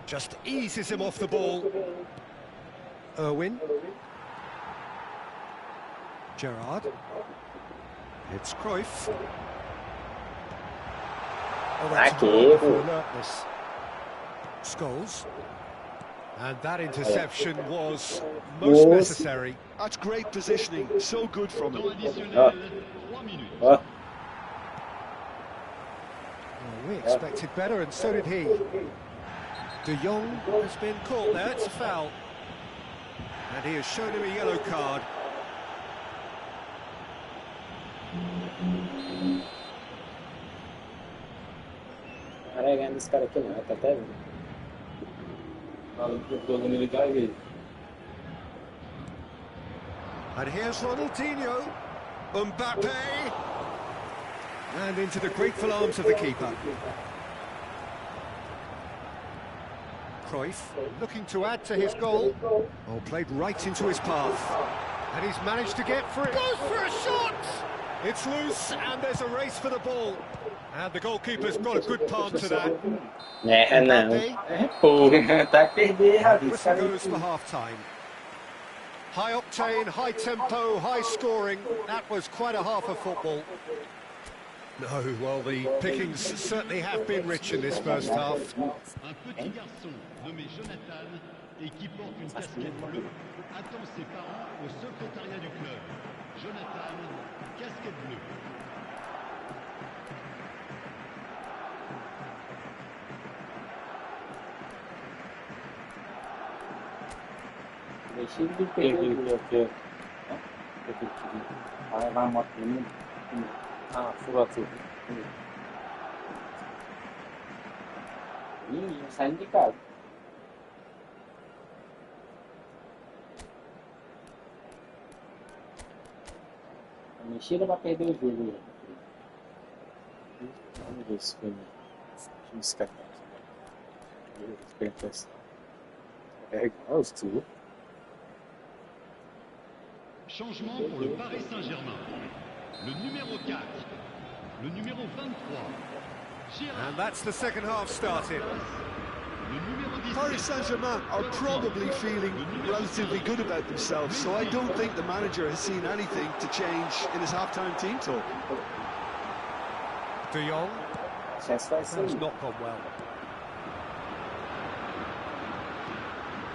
Just eases him off the ball. Irwin. Gerrard. It's Cruyff. Oh, that's alertness. Scholes. And that interception was most necessary. That's great positioning. So good from him. Additionnel, 3 minutes. Well, we expected better, and so did he. De Jong has been caught there. It's a foul. And he has shown him a yellow card. Carregando esse cara aqui não, tá até vendo. And here's Ronaldinho. Mbappe. And into the grateful arms of the keeper. Cruyff looking to add to his goal. Oh, played right into his path. And he's managed to get free. Goes for a shot! It's loose and there's a race for the ball. And the goalkeeper's got a good palm to that. Não. Porra, tá a perder, Ravi. Whistle goes for half-time. High octane, high tempo, high scoring. That was quite a half of football. No, well, the pickings certainly have been rich in this first half. Un petit garçon nommé Jonathan et qui porte une casquette bleue attend ses parents au secrétariat du club. Jonathan, casquette bleue. Ah, furou Saindo de casa. Mexida pra perder o jogo. Vamos ver se foi time escapado. É igual os tudo. Changement pour le Paris Saint-Germain. Le numéro 4, le numéro 23. And that's the second half started. Le numéro 10. Paris Saint-Germain are probably feeling relatively good about themselves, so I don't think the manager has seen anything to change in his half-time team talk. De Jong Chance vai ser. has not gone well.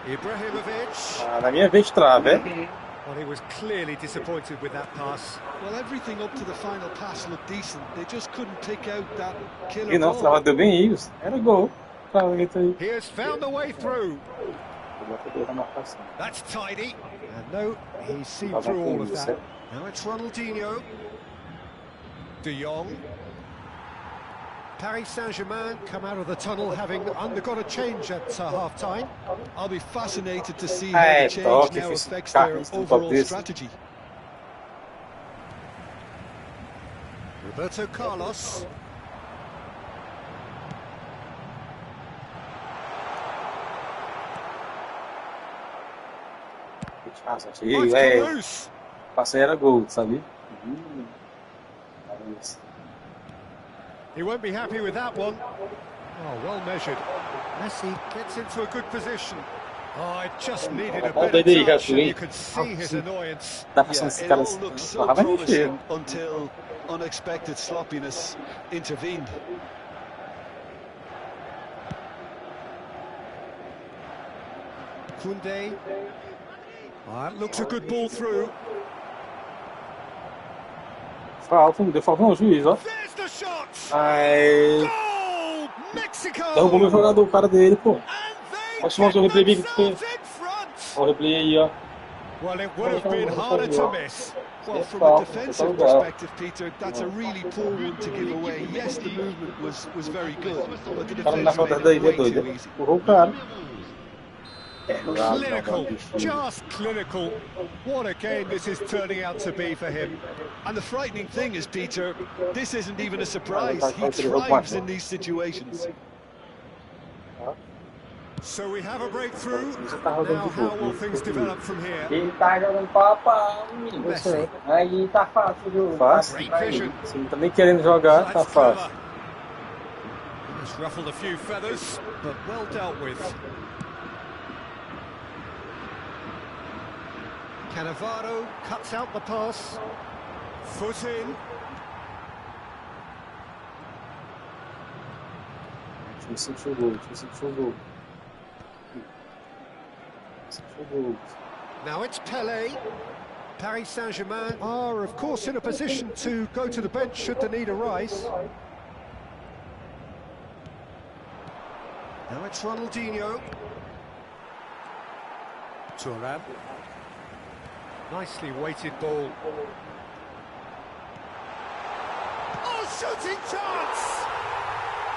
Ibrahimovic. Na minha vez trava, é? Well, he was clearly disappointed with that pass. Well, everything up to the final pass looked decent. They just couldn't pick out that killer E não, ball. trava deu bem isso. Era gol. Trava aí. He has found the way through. That's tidy. And no, he's seen through all of that. Now it's Ronaldinho. De Jong. Paris Saint-Germain come out of the tunnel having undergone a change at half-time. I'll be fascinated to see how the change now affects their overall strategy. Roberto Carlos. Passei era gol, sabe? He won't be happy with that one. Oh, well measured. Messi gets into a good position. Oh, it just needed a bit of touch, and you could see his annoyance. Yeah, it all looked so promising until unexpected sloppiness intervened. Koundé. Oh, that looks a good ball through. Falta, deu falta no juiz, ó. There's the shot! Ai. Goal! Mexico! Derrubou meu jogador, o cara dele, pô. And they Olha o replay big que themselves tem. in front! Olha o replay aí, ó. Well, it would have been harder to miss. Well, from a defensive perspective, Peter, that's a really poor one to give away. Yes, the movement was very good, but the defense made it way too easy. Empurrou o cara. Clinical, just clinical. What a game this is turning out to be for him. And the frightening thing is, Peter, this isn't even a surprise. He thrives in these situations. So we have a breakthrough. Now how will things develop from here? Ele tá jogando pau a pau, menino. Messi. Aí tá fácil o jogo. Fácil? Great vision. Se não tá nem querendo jogar, tá That's fácil. clever. It's ruffled a few feathers, but well dealt with. Cannavaro cuts out the pass. Foot in. Time sentiu o gol, time sentiu o gol. Sentiu o gol. Now it's Pelé. Paris Saint-Germain are, of course, in a position to go to the bench should the need arise. Now it's Ronaldinho. Thuram. Nicely weighted ball. Oh, shooting chance!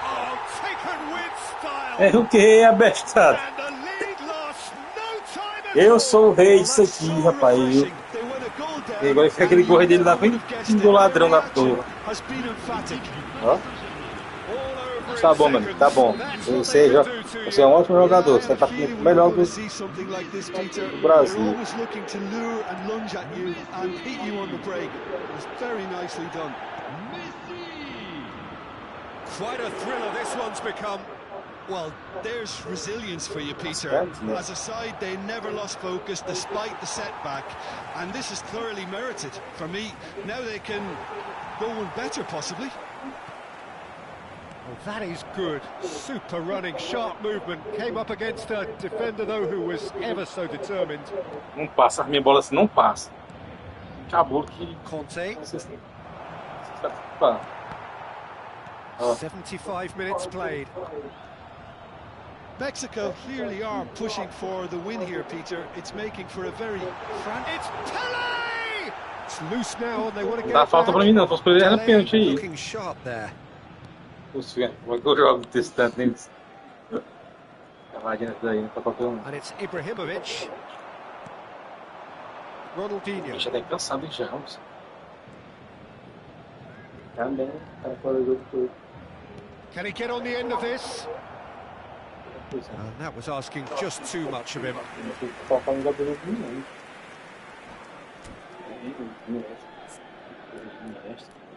Oh, taken with style. É o que, abestado? And the lead lost no time at Eu all. sou o rei disso aqui, rapaz. E agora fica aquele corre dele lá, vem do ladrão da torre. Ó. Tá bom, mano, tá bom. Você é um ótimo jogador, você tá melhor do Brasil. Quite a thriller this one's become. Well, there's resilience for you, Peter. As a side, they never lost focus despite the setback, and this is thoroughly merited for me. Now they can go one better, possibly. Well, that is good. Super running, sharp movement. Came up against a defender, though, who was ever so determined. Não passa, a minha bola assim não passa. Acabou que... Conte. Pá. 75 minutes played. Mexico clearly are pushing for the win here, Peter. It's making for a very frantic... It's Pele! It's loose now and they want to get Dá it falta pra back. mim não, posso perder na pênalti aí. Looking sharp there. Poxa, como é que eu jogo desse tanto neles? Cavadinha daí, não tá qualquer um. And it's Ibrahimovic. Ronaldinho. Já tá cansado já, vamos. Também, tá fora do jogo todo. Can he get on the end of this? And that was asking just too much of him. Focar no jogador do mundo.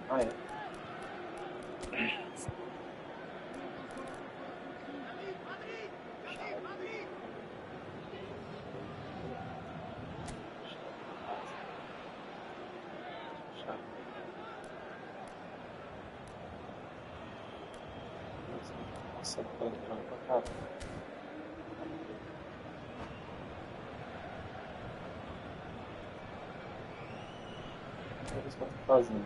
Ah, é. Nossa, pra cá. Fazendo.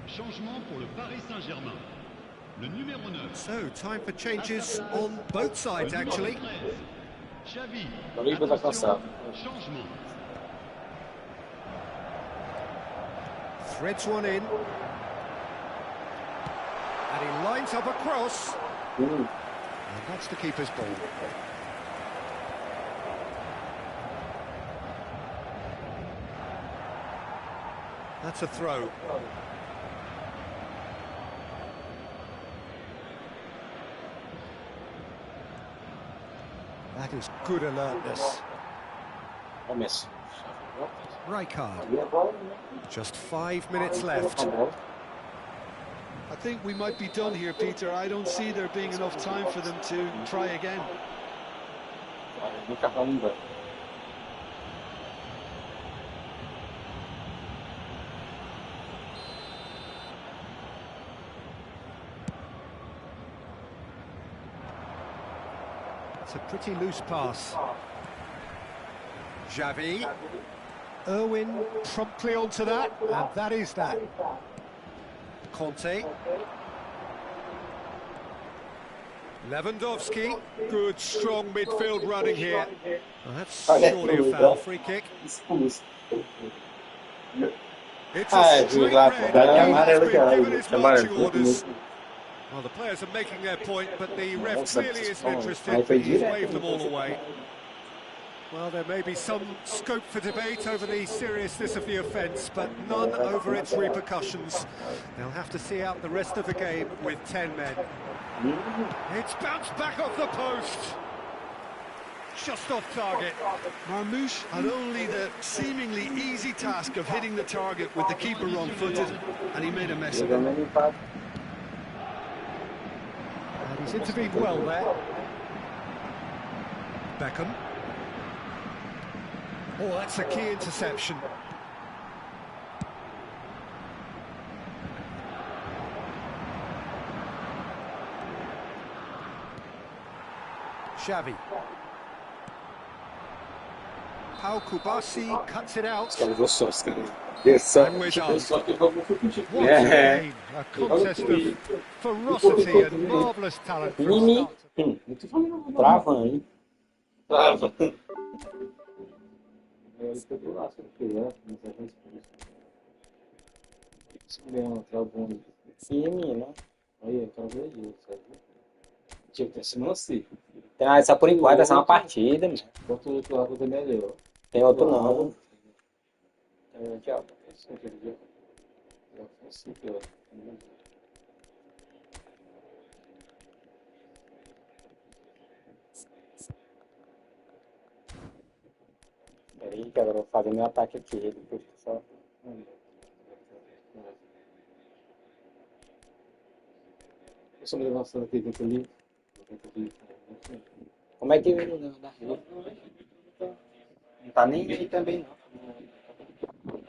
Changement pour le Paris Saint-Germain. Le numéro 9. So, time for changes on both sides, actually. Xavi. Attention, Changement. Threads one in. And he lines up a cross. And that's the keeper's ball. That's a throw. That is good alertness. começo. Rijkaard. Just 5 minutes left. I think we might be done here, Peter. I don't see there being enough time for them to try again. It's a pretty loose pass. Xavi. Irwin promptly onto that, and that is that. Conte. Lewandowski. Good, strong midfield running here. Well, that's surely a foul. Free kick. It's a straight red. He's been given his marching orders. Well, the players are making their point, but the ref clearly isn't interested. He's waved them all away. Well, there may be some scope for debate over the seriousness of the offence, but none over its repercussions. They'll have to see out the rest of the game with 10 men. It's bounced back off the post. Just off target. Marmoush had only the seemingly easy task of hitting the target with the keeper wrong-footed, and he made a mess of it. And he's intervened well there. Beckham. Oh, that's a key interception. Xavi. Pau Kubasi cuts it out. And we're done. What a game. A contest of ferocity and marvellous talent from start to Trava, hein? Trava. Time, né? Olha, talvez isso. Tinha que ter sido assim. Então, essa por enquanto é só uma partida, mano. Bota o outro lado também ali, ó. Tem outro não. Aqui, ó. Isso aqui, ó. Isso aqui, ó. Peraí, que agora eu vou fazer meu ataque aqui. Depois que só... Eu só me levanto aqui dentro ali. Como é que ele não tá nem aí também, não.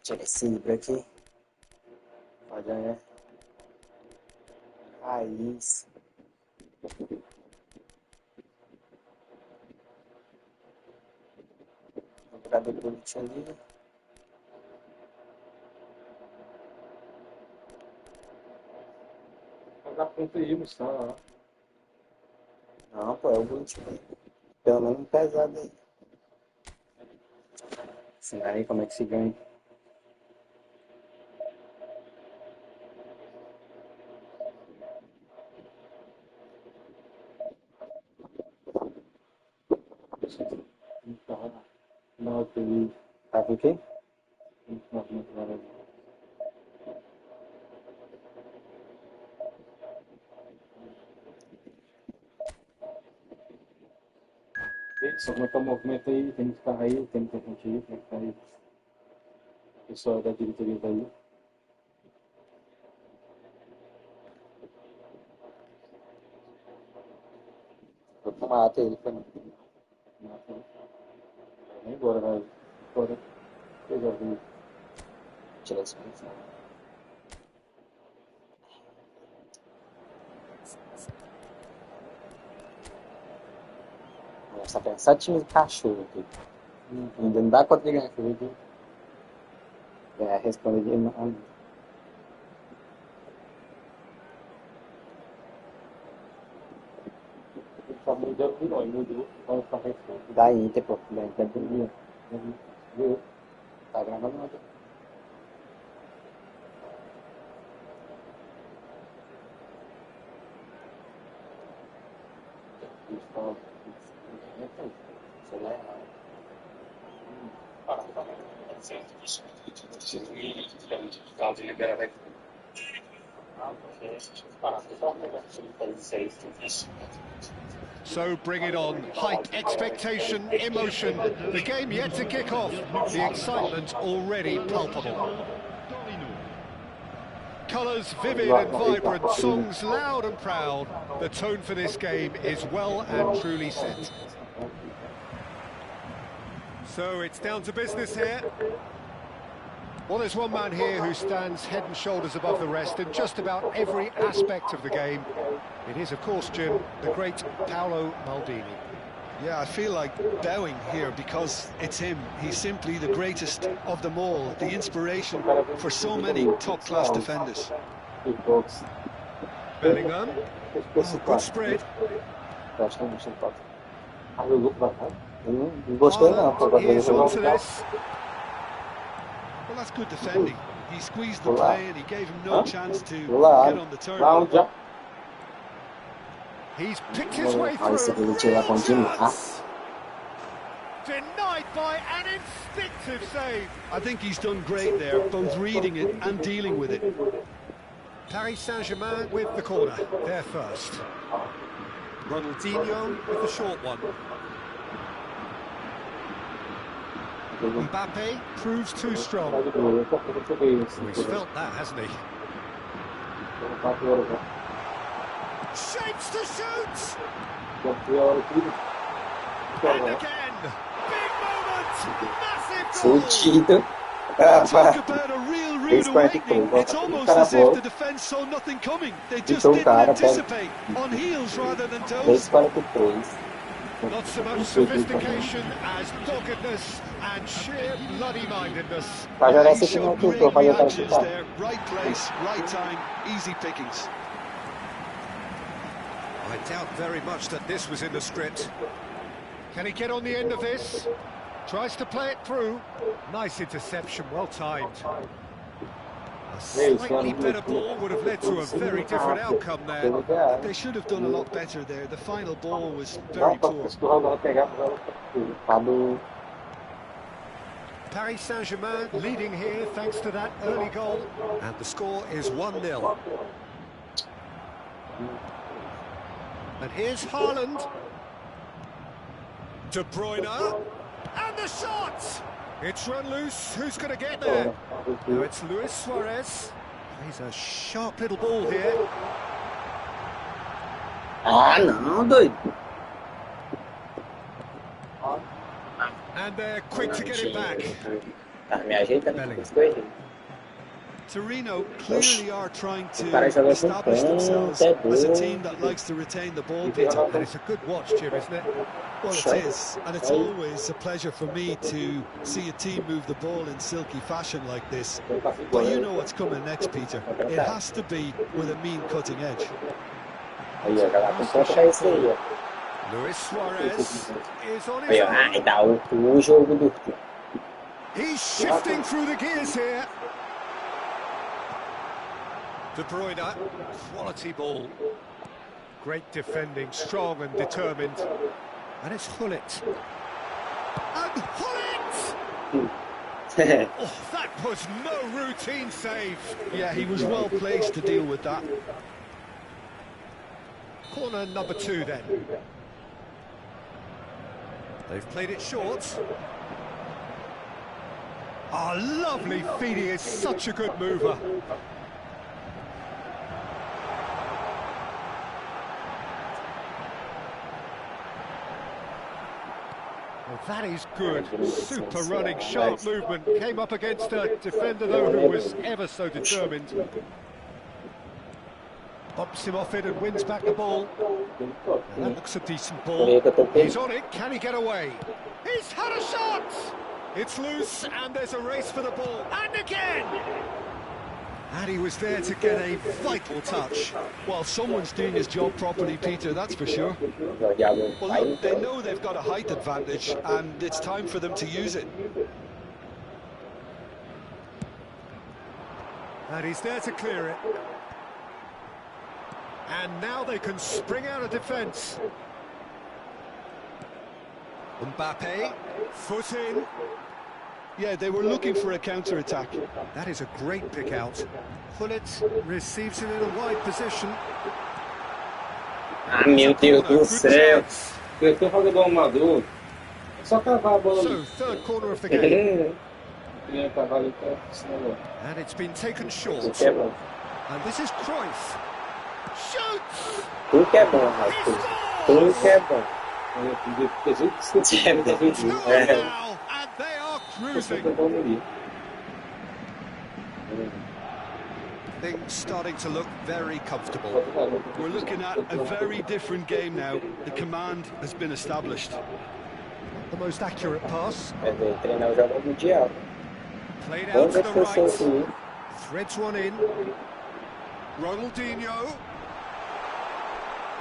Tira esse livro aqui. Olha, né? Raiz. Jogador bonito ali. Dá pra conferir no sala, Não, pô, é o bonito mesmo. Pelo menos um pesado aí. Assim, aí como é que se ganha? não, tem. Tá com o quê? Só como é que é o movimento aí, tem que ficar aí, tem que ter contigo, tem que ficar aí. O pessoal da diretoria tá aí. Mata ele, foi. Vai embora, vai. Fora. Coisa ruim. Tira esse aqui. Nossa, tá pensando time de cachorro aqui. Ainda não dá conta de ganhar aqui. Responde de não. Tá mudando de nós, mudou. Vai ficar refém. Da Inter, pô. Da Inter do Viu? Tá gravando nada. Sei lá. So bring it on. Hype, expectation, emotion. The game yet to kick off. The excitement already palpable. Colours vivid and vibrant, songs loud and proud. The tone for this game is well and truly set. So it's down to business here. Well, there's one man here who stands head and shoulders above the rest in just about every aspect of the game. It is, of course, Jim, the great Paolo Maldini. Yeah, I feel like bowing here because it's him. He's simply the greatest of them all, the inspiration for so many top-class defenders. Bellingham. Oh, good spread. Here's on to this. Well, that's good defending. He squeezed the play and he gave him no chance to get on the turn. He's picked his way through. Denied by an instinctive save. I think he's done great there, both reading it and dealing with it. Paris Saint-Germain with the corner, there first. Ronaldinho with the short one. Mbappe proves too strong. He's felt that, hasn't he? Shapes to shoot! And again! Big moment! Massive goal! Talk about a real rude awakening. It's almost as if the defence saw nothing coming. They just didn't anticipate. On heels rather than toes. Not so much sophistication as doggedness and sheer bloody-mindedness. He showed great reactions there. Right place, right time, easy pickings. I doubt very much that this was in the script. Can he get on the end of this? Tries to play it through. Nice interception, well timed. A slightly better ball would have led to a very different outcome there. They should have done a lot better there. The final ball was very poor. Paris Saint-Germain leading here thanks to that early goal. And the score is 1-0. And here's Haaland. De Bruyne. And the shot! It's run loose. Who's going to get there? No, it's Luis Suarez. He's a sharp little ball here. Ah, não, doido. And they're quick to get it back. Tá me ajeitando as coisas. Torino clearly are trying to joga com establish themselves ponta, as a team that likes to retain the ball, Peter. And it's a good watch, Jim, isn't it? Well, it is, and it's always a pleasure for me to see a team move the ball in silky fashion like this. But you know what's coming next, Peter. It has to be with a mean cutting edge. Aí, ó, jogar com ponta pra esse aí, ó. Luis Suarez is on his Aí, ó, own. aí dá o jogo do... He's shifting through the gears here. De Bruyne, quality ball. Great defending, strong and determined. And it's Hullet. And Hullet! Oh, that was no routine save. Yeah, he was well placed to deal with that. Corner number 2 then. They've played it short. Ah, lovely feed, he is such a good mover. Well, that is good. Super running, sharp movement. Came up against a defender, though, who was ever so determined. Bumps him off it and wins back the ball. And that looks a decent ball. He's on it. Can he get away? He's had a shot! It's loose, and there's a race for the ball. And again! And he was there to get a vital touch. Well, someone's doing his job properly, Peter, that's for sure. Well, look, they know they've got a height advantage, and it's time for them to use it. And he's there to clear it. And now they can spring out of defence. Mbappe, foot in. Yeah, they were looking for a counter-attack. That is a great pick out. Hullet receives it in a wide position. Ah, meu Deus do céu. Eu tô jogando ao amador. É só cavar a bola. So, third corner of the game. And And it's been taken short. Tudo que é bom. And this is Cruyff. Shoots! Tudo que é bom, Marcos. Tudo que é bom. Two now, and they are cruising. Things starting to look very comfortable. We're looking at a very different game now. The command has been established. The most accurate pass. Vai ver, treinar o jogo mundial. Played Bom out to the defensor right. aqui. Threads one in. Ronaldinho.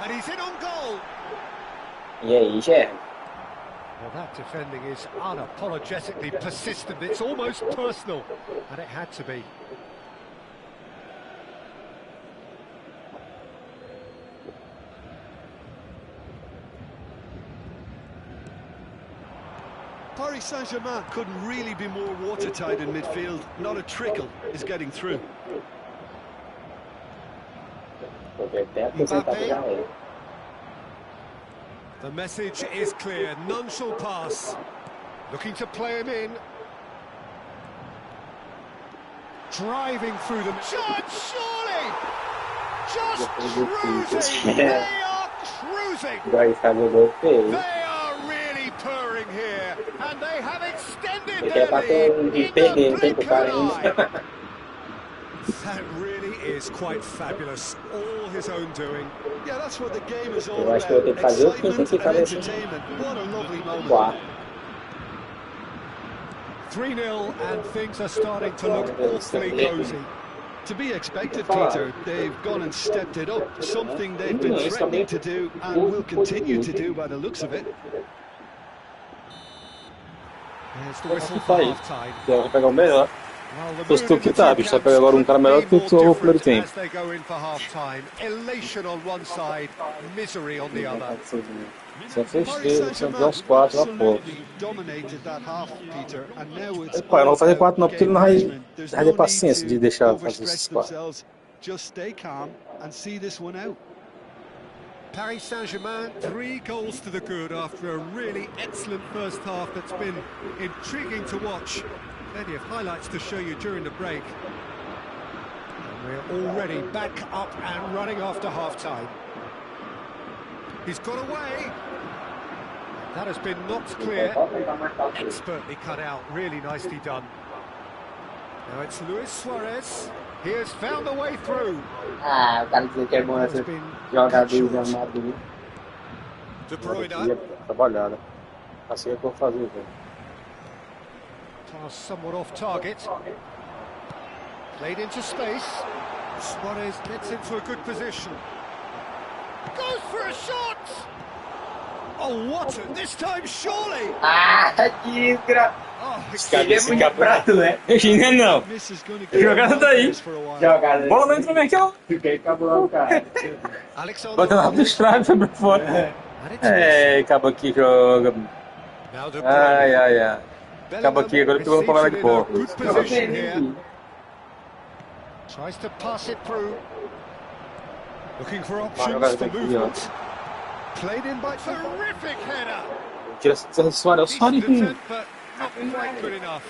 And he's in on goal. E aí, Gerard? Well, that defending is unapologetically persistent. It's almost personal. And it had to be. Paris Saint-Germain couldn't really be more watertight in midfield. Not a trickle is getting through. Vou até aposentar pro Jair. The message is clear. None shall pass. Looking to play him in. Driving through them. Shot, surely! Just cruising! They are cruising! Vai ficar no gol feio. They are really purring here, and they have extended Ele their quer bater lead de in perder, the não tem blink pro of cara an eye. ainda. That really is quite fabulous. All his own doing. Yeah, that's what the game is all Eu acho que about. eu vou ter que fazer o quinto Excitement aqui, and fazer assim. entertainment. What a lovely moment. 4. 3-0, and things are starting to look awfully cozy. To be expected, Peter. They've gone and stepped it up. Something they've been threatening to do and will continue to do by the looks of it. There's the whistle for half-time. Vai pegar o melhor. Well, the Fosse tu mood que of the tá, two bicho. Vai camps pegar agora um cara melhor que couldn't tu be no more primeiro different tempo. as they go in for half-time. Elation on one side, misery on the other. Só fez Paris 3, Saint-Germain só uns 4 lá fora. absolutely dominated that half, Peter, and now it's Epá, eu não vou fazer all 4 não, about porque ele não game vai management. There's ter no paciência need de to deixar fazer overstretch esses 4. themselves. Just stay calm and see this one out. Paris Saint-Germain, 3 goals to the good after a really excellent first half that's been intriguing to watch. Plenty of highlights to show you during the break. And we're already back up and running after half-time. He's got away. That has been knocked clear. Expertly cut out, really nicely done. Now it's Luis Suarez. He has found a way through. Ah, o cara dizer que é bom essa jogada do Real Madrid. De Bruyne. Trabalhada. Assim é que eu vou fazer, velho. Pass somewhat off target. Played into space. Suarez gets into a good position. Goes for a shot! Oh, what? This time, surely! Ah, que gra... Cadê esse prato, né? Imagina não. Jogada daí. Jogada. Bola não entra mesmo. Fiquei cabulão, cara. Bota lá dos traves, foi pra fora. É, acaba aqui, joga. Ai, ai, ai. Acaba aqui, agora pegou no palma de porco. Tries to pass it through. Looking for options for movement. Played in by terrific header. Tira essa Suarez, Decent defend, but not quite good enough.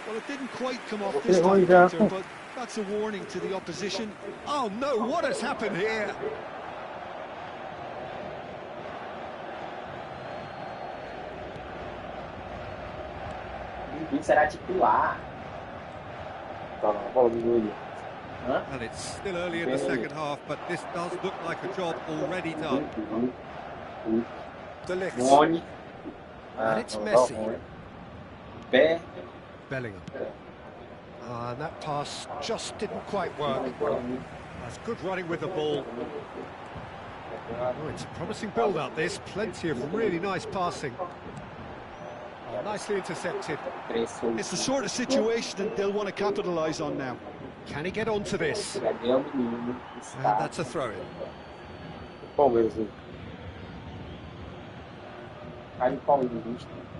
Well, it didn't quite come off this time, Peter, but that's a warning to the opposition. Oh no, what has happened here? Ninguém será titular. Tá lá, bola do William. And it's still early in the second half, but this does look like a job already done. De Ligt. And it's Messi. Bellingham. And that pass just didn't quite work. That's good running with the ball. Oh, it's a promising build-up, this. Plenty of really nice passing. Oh, nicely intercepted. It's the sort of situation that they'll want to capitalise on now. Can he get onto this? And that's a throw-in. Palmeiras.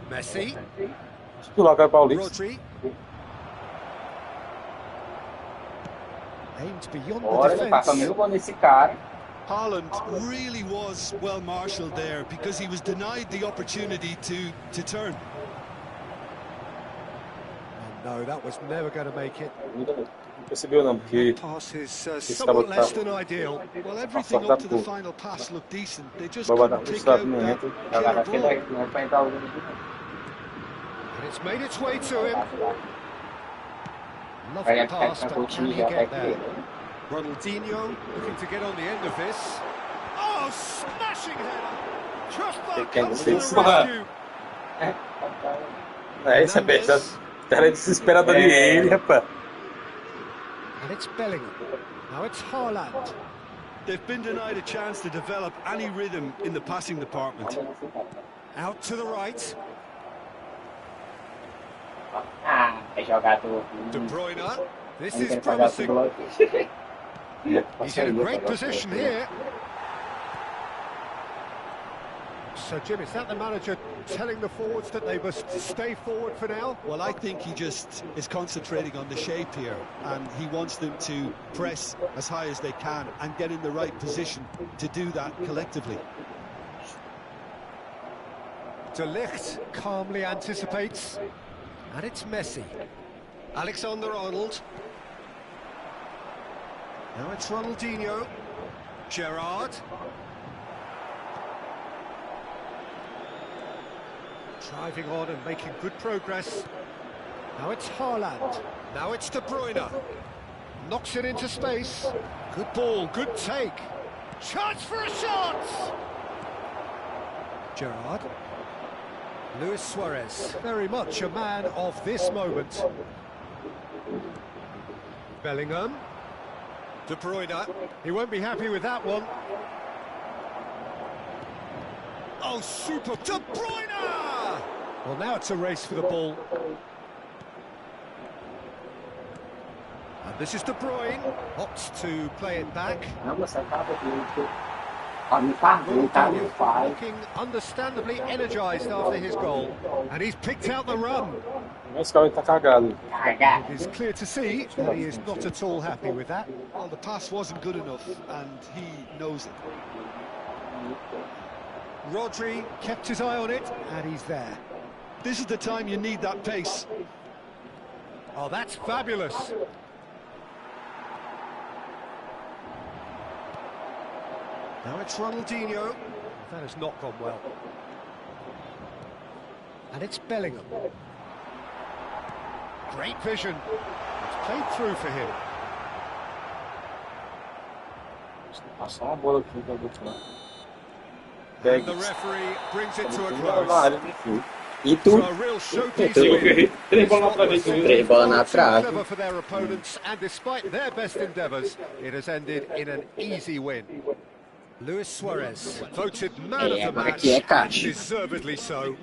Messi. Titular, cara, Paulista. Rodri. Aimed beyond the defence. Haaland really was well marshalled there because he was denied the opportunity to turn. Oh, no, that was never going to make it. Percebeu não, porque Pass is somewhat less than ideal. Well, everything up to the final pass looked decent. They just vai couldn't dar pick out momento. that killer ball. And it's made its way to him. Lovely pass, but can he get there? Ronaldinho looking to get on the end of this. Oh, smashing header! Crossbar comes to the rescue. É, esse é bem, cara desesperado ali, ele, rapaz. And it's Bellingham. Now it's Haaland. They've been denied a chance to develop any rhythm in the passing department. Out to the right. De Bruyne. This is promising. He's in a great position here. So, Jim, is that the manager telling the forwards that they must stay forward for now? Well, I think he just is concentrating on the shape here, and he wants them to press as high as they can and get in the right position to do that collectively. De Ligt calmly anticipates. And it's Messi. Alexander-Arnold. Now it's Ronaldinho. Gerrard. Driving on and making good progress. Now it's Haaland. Now it's De Bruyne. Knocks it into space. Good ball, good take. Chance for a shot! Gerrard. Luis Suarez, very much a man of this moment. Bellingham. De Bruyne. He won't be happy with that one. Oh, super! De Bruyne! Well, now it's a race for the ball. And this is De Bruyne. Opts to play it back. Looking understandably energised after his goal. And he's picked out the run. Esse cara tá cagado. It is clear to see that he is not at all happy with that. Well, the pass wasn't good enough, and he knows it. Rodri kept his eye on it, and he's there. This is the time you need that pace. Oh, that's fabulous. Now it's Ronaldinho. That has not gone well. And it's Bellingham. Great vision. It's played through for him. Passar uma bola aqui para o And the referee brings it to a close. E tu? So a real showpiece win. Três bolas na frente. Três bolas na Too trave. clever for their opponents, and despite their best endeavours, it has ended in an easy win. Luis Suarez, voted man of the agora match, aqui é and caixa. deservedly so.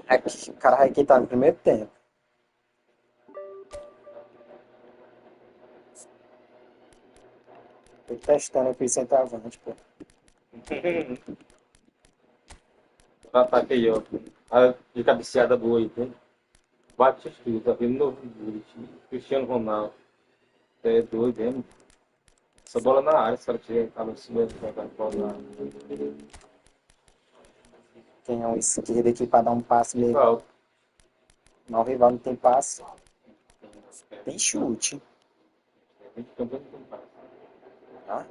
Aqui, o cara vai quitar no primeiro tempo. Tô testando aqui o centroavante, pô. Ataque aí, ó. A de cabeceada boa aí, tem. Bate tudo, tá vendo novo Cristiano Ronaldo. É doido, hein? Essa bola na área, se ela tiver, tava em cima da bola na área. Tem um esquerdo aqui pra dar um passe legal. Rival. Não, o rival não tem passe. Tem chute. Tá?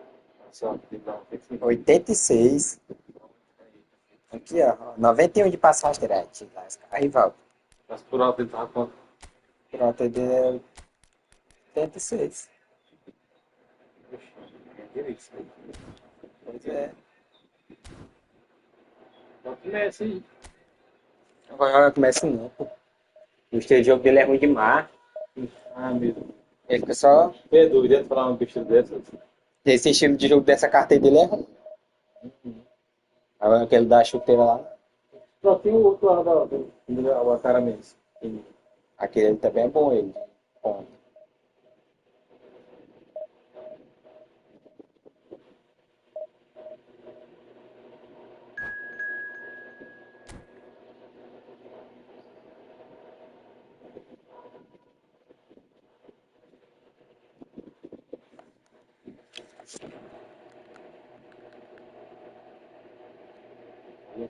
Só que dá um 86. Aqui, ó. 91 de passagem direta. A rival. mas por alto ele tava com Pronto, ele é 86. Pois é. começa aí. Agora começa não, pô. O estilo de jogo dele é ruim demais. Ah, mesmo. Ele fica só. É doido, de falar um bicho dessa. Esse estilo de jogo dessa carteira dele é ruim. Agora aquele da chuteira lá. Só tem o outro lado, o cara mesmo. Aquele também é bom, ele. Bom.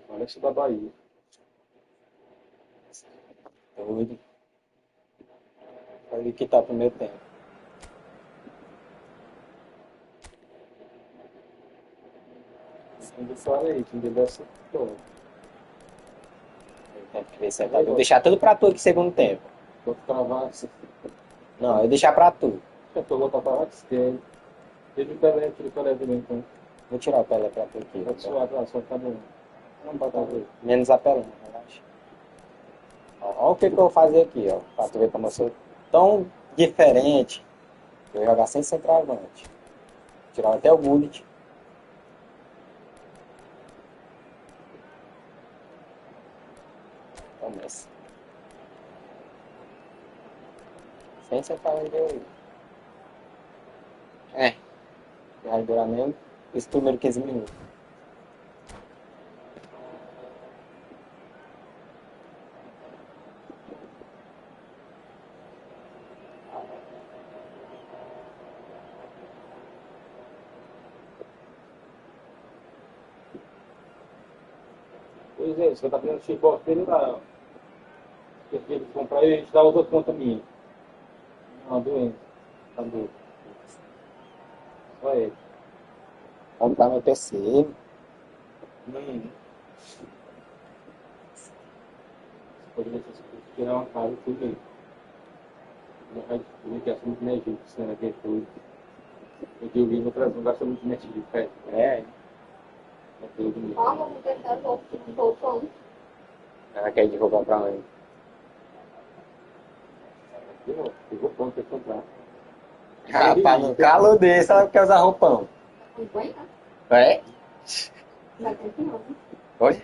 Olha esse da Bahia. Doido. Olha que tá o primeiro tempo. Ainda fala aí, que deve ser todo. Tem que ver se é. Vou deixar tudo pra tu aqui segundo tempo. Vou travar assim. Não, eu vou deixar pra tu. Eu tô voltando pra lá que esquerda. Teve o Pelé, tira o Pelé também, então. Vou tirar o Pelé pra tu aqui. Pode suar, só tá bom. Não bota ver. Menos a Pelé, relaxa. Olha o que eu vou fazer aqui, ó. Pra tu ver como eu sou tão diferente. Eu vou jogar sem centroavante. Tirar até o bullet. Começa. Sem centroavante deu. Vai durar mesmo. Esse número 15 minutos. Pois é, você tá fazendo chibok dele lá, ó. Porque ele comprar e a gente dá outra conta minha. Não, doente. Tá doido. Só ele. Comprar meu PC. Você pode ver se você tirar uma casa e tudo aí. Não vai descobrir que é muito energia, senão é tudo. Porque eu vi no Brasil, gasta muito energia, cara. É tudo mesmo. Vamos tentar voltar. Ela quer divulgar pra onde? Eu vou pronto pra comprar. Rapaz, no calor desse, ela quer usar roupão. É? Vai ter que não. Oi?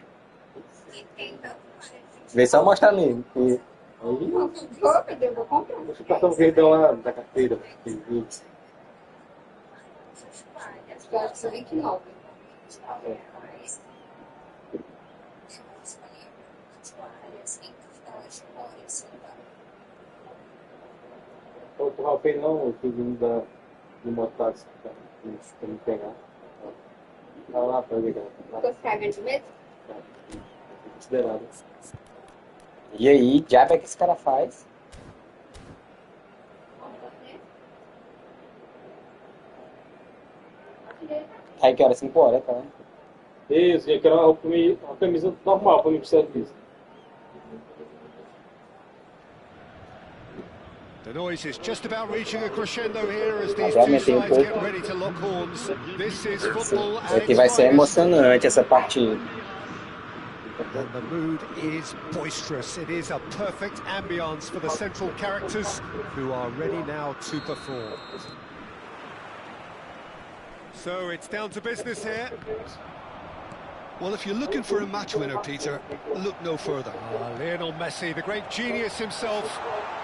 Vê só mostrar mesmo. Que... Aí, Eu vou comprar. deixa eu passar um verdão lá da carteira. Eu acho que são 29. Eu tô rapei não, o filho do mototáxi pra me pegar. Tá lá pra ligar. Você quer de medo? Considerado. E aí, diabo é que esse cara faz? Aí que hora? 5 horas, cara. Isso, eu quero uma camisa normal para mim precisar disso. The noise is just about reaching a crescendo here as these two sides get ready to lock horns. This is football at Aqui its vai ser finest. emocionante essa partida. And the mood is boisterous. It is a perfect ambience for the central characters who are ready now to perform. So it's down to business here. Well, if you're looking for a match winner, Peter, look no further. Lionel Messi, the great genius himself.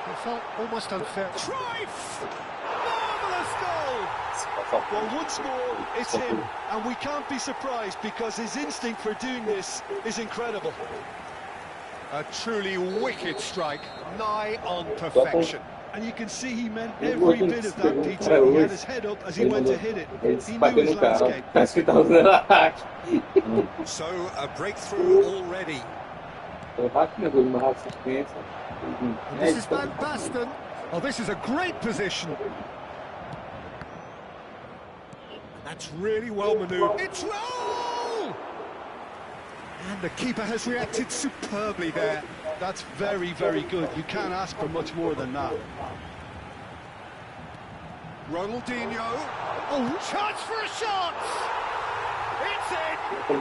It felt almost unfair. Cruyff! Marvellous goal! Well, once more, it's him, and we can't be surprised because his instinct for doing this is incredible. A truly wicked strike, nigh on perfection. And you can see he meant every bit of that, Peter. He had his head up as he went to hit it. He knew his landscape. So, a breakthrough already. And this is Van Basten. Oh, this is a great position. That's really well manoeuvred. It's roll! And the keeper has reacted superbly there. That's very, very good. You can't ask for much more than that. Ronaldinho. Oh, chance for a shot! It's in!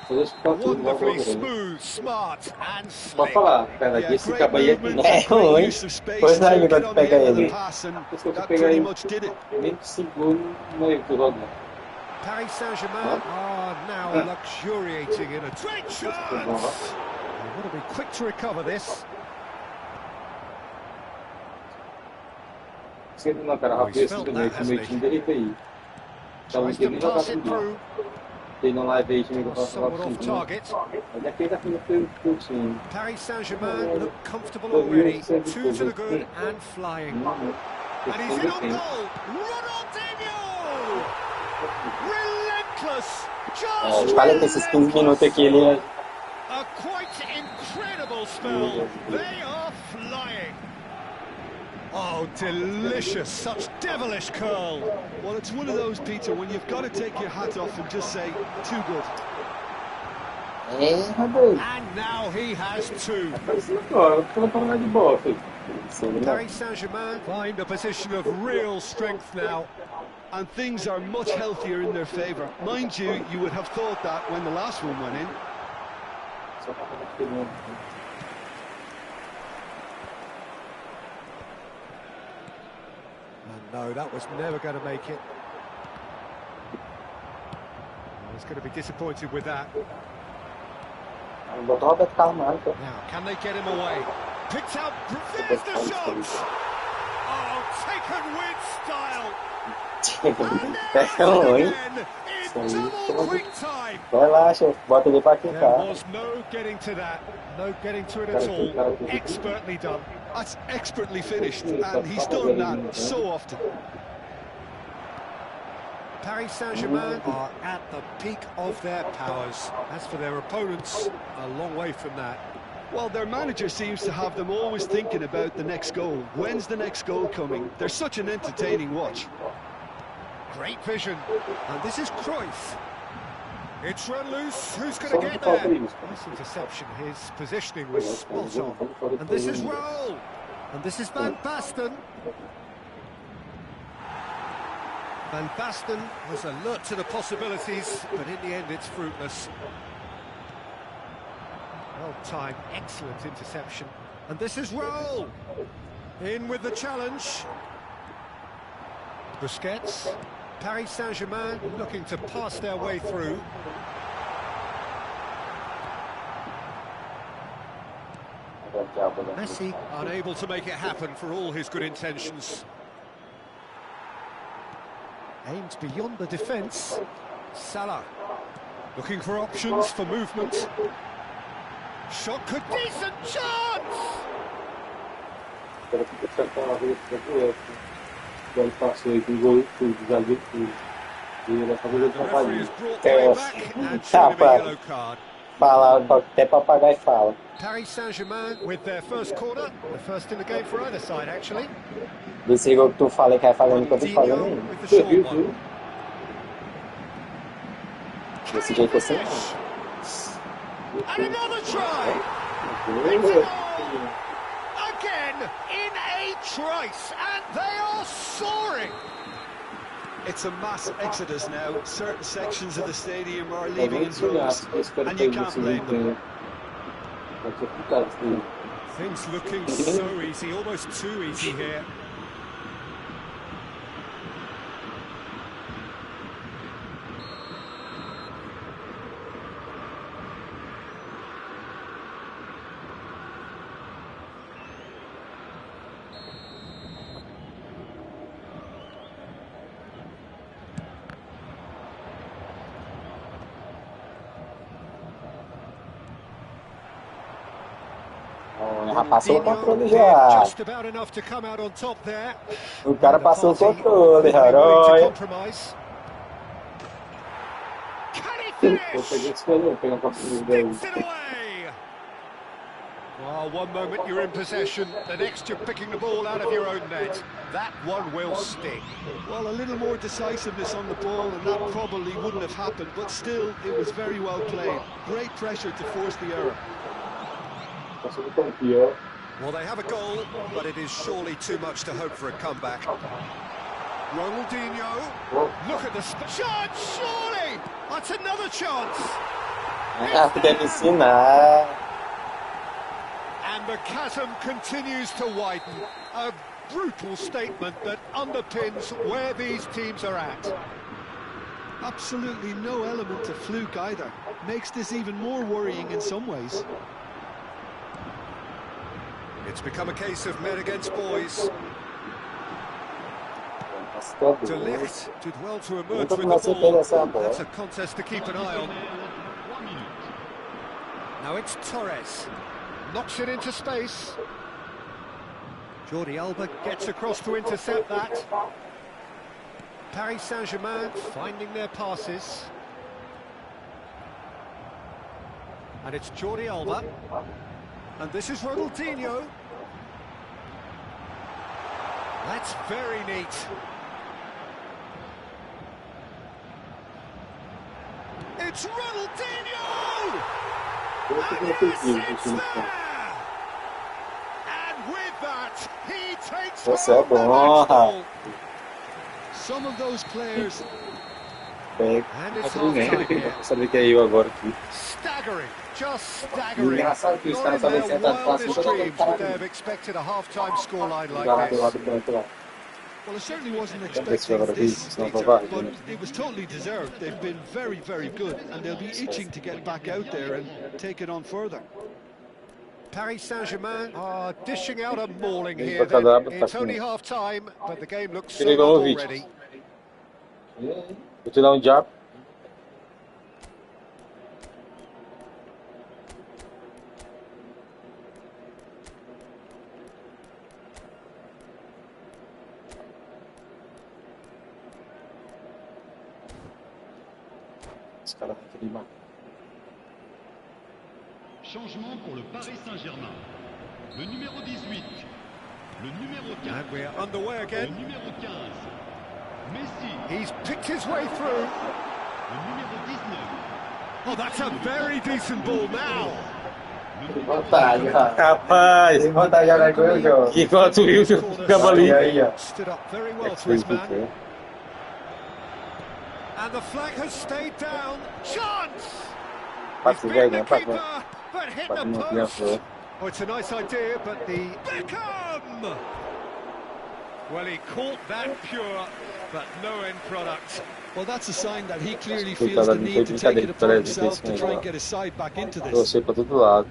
Wonderfully smooth, smart and slick. Pode falar, cara, Yeah, esse great cabo aí é movement, É great ruim. use of space Pois não, to Igor, get tu on the pega end of the ele. pass, and Se eu that pegar pretty aí much did it. 25 gols, não é que roda. Paris Saint-Germain are now luxuriating in a great chance. They want to be quick to recover this. Sempre não, cara, rapaz, assim também, com o meu time dele aí. Então, não Tries tem to nem jogar pass com it through. Tem não live aí, time que eu faço Somewhat lá off com target. Mas aqui ainda foi o time. Paris Saint-Germain look comfortable already. 2 to the good and flying. And he's in on goal. Ronaldinho! Relentless! Just Fala esses 15 minutos aqui, ele a quite incredible spell. They are flying. Oh, delicious. Such devilish curl. Well, it's one of those, Peter, when you've got to take your hat off and just say, too good. And now he has two. Paris Saint-Germain find a position of real strength now. And things are much healthier in their favour. Mind you, you would have thought that when the last one went in. And no, that was never going to make it. I was going to be disappointed with that. botou o Roberto Carlos Now, can they get him away? Picked out, there's the shot! Oh, taken with style! And É ruim. again, in double quick time! Relaxa, bota ele pra There quicar. was no getting to that, no getting to it at all. Expertly done. That's expertly finished, and he's done that so often. Paris Saint-Germain are at the peak of their powers. As for their opponents, a long way from that. Well, their manager seems to have them always thinking about the next goal. When's the next goal coming? They're such an entertaining watch. Great vision. And this is Cruyff. It's run loose. Who's going to get there? Nice interception. His positioning was spot on. And this is Raul. And this is Van Basten. Van Basten was alert to the possibilities, but in the end it's fruitless. Well timed, excellent interception. And this is Raul. In with the challenge. Busquets. Paris Saint-Germain looking to pass their way through. Messi unable to make it happen for all his good intentions. Aimed beyond the defence. Salah looking for options for movement. Shot could decent chance! Ele passou aí com o gol, tudo, zagueiro, tudo. E ele acabou de The referee atrapalhar. has brought play back and shown him a yellow card. Fala, até papagaio fala. Paris Saint-Germain with their first corner, the first in the game for either side actually. Desse gol que tu falei que vai fazer enquanto tu falando Ronaldinho aí. with the Você short viu, one. viu? Desse jeito assim, não. And another try. Again in a trice, and they are soaring. It's a mass exodus now. Certain sections of the stadium are leaving in droves, and you can't blame them. Things looking so easy, almost too easy here. Já passou o controle já. Just about enough to come out on top there. O cara passou o controle, herói. Compromise. Can he finish? Sticks it away. Well, one moment you're in possession, the next you're picking the ball out of your own net. That one will sting. Well, a little more decisiveness on the ball, and that probably wouldn't have happened, but still, it was very well played. Great pressure to force the error. Well, they have a goal, but it is surely too much to hope for a comeback. Ronaldinho, look at the chance, surely! That's another chance! Deve ensinar. And the chasm continues to widen. A brutal statement that underpins where these teams are at. Absolutely no element of fluke either. Makes this even more worrying in some ways. It's become a case of men against boys. De Ligt did well to emerge with the ball. That's a contest to keep an eye on. Now it's Torres. Knocks it into space. Jordi Alba gets across to intercept that. Paris Saint-Germain finding their passes. And it's Jordi Alba. And this is Ronaldinho. That's very neat. It's Ronaldinho! And yes, it's there! And with that, he takes home the match ball. Some of those players... And it's half-time here. Sabe que é eu agora aqui. Staggering, just staggering. Not in their wildest dreams would they have expected a half-time scoreline like this. Well, I certainly wasn't expecting this, Peter, but it was totally deserved. They've been very, very good, and they'll be itching to get back out there and take it on further. Paris Saint-Germain are dishing out a mauling here. Then. It's only half-time, but the game looks so up already. Vou te dar jab. Changement pour le Paris Saint-Germain. Le numéro 18. Le numéro 4. And we're underway again. Le numéro 15. Messi. He's picked his way through. Le numéro 19. Oh, that's a very decent ball now. Rapaz, que enquanto o Wilson ficava ali. Stood up very well to his man. And the flag has stayed down. Chance! He's beaten the keeper, but hit the post. Oh, it's a nice idea, but the Beckham! Well, he caught that pure, but no end product. Well, that's a sign that he clearly feels the need to take it upon himself to try and get his side back into this. Torcer pra todo lado.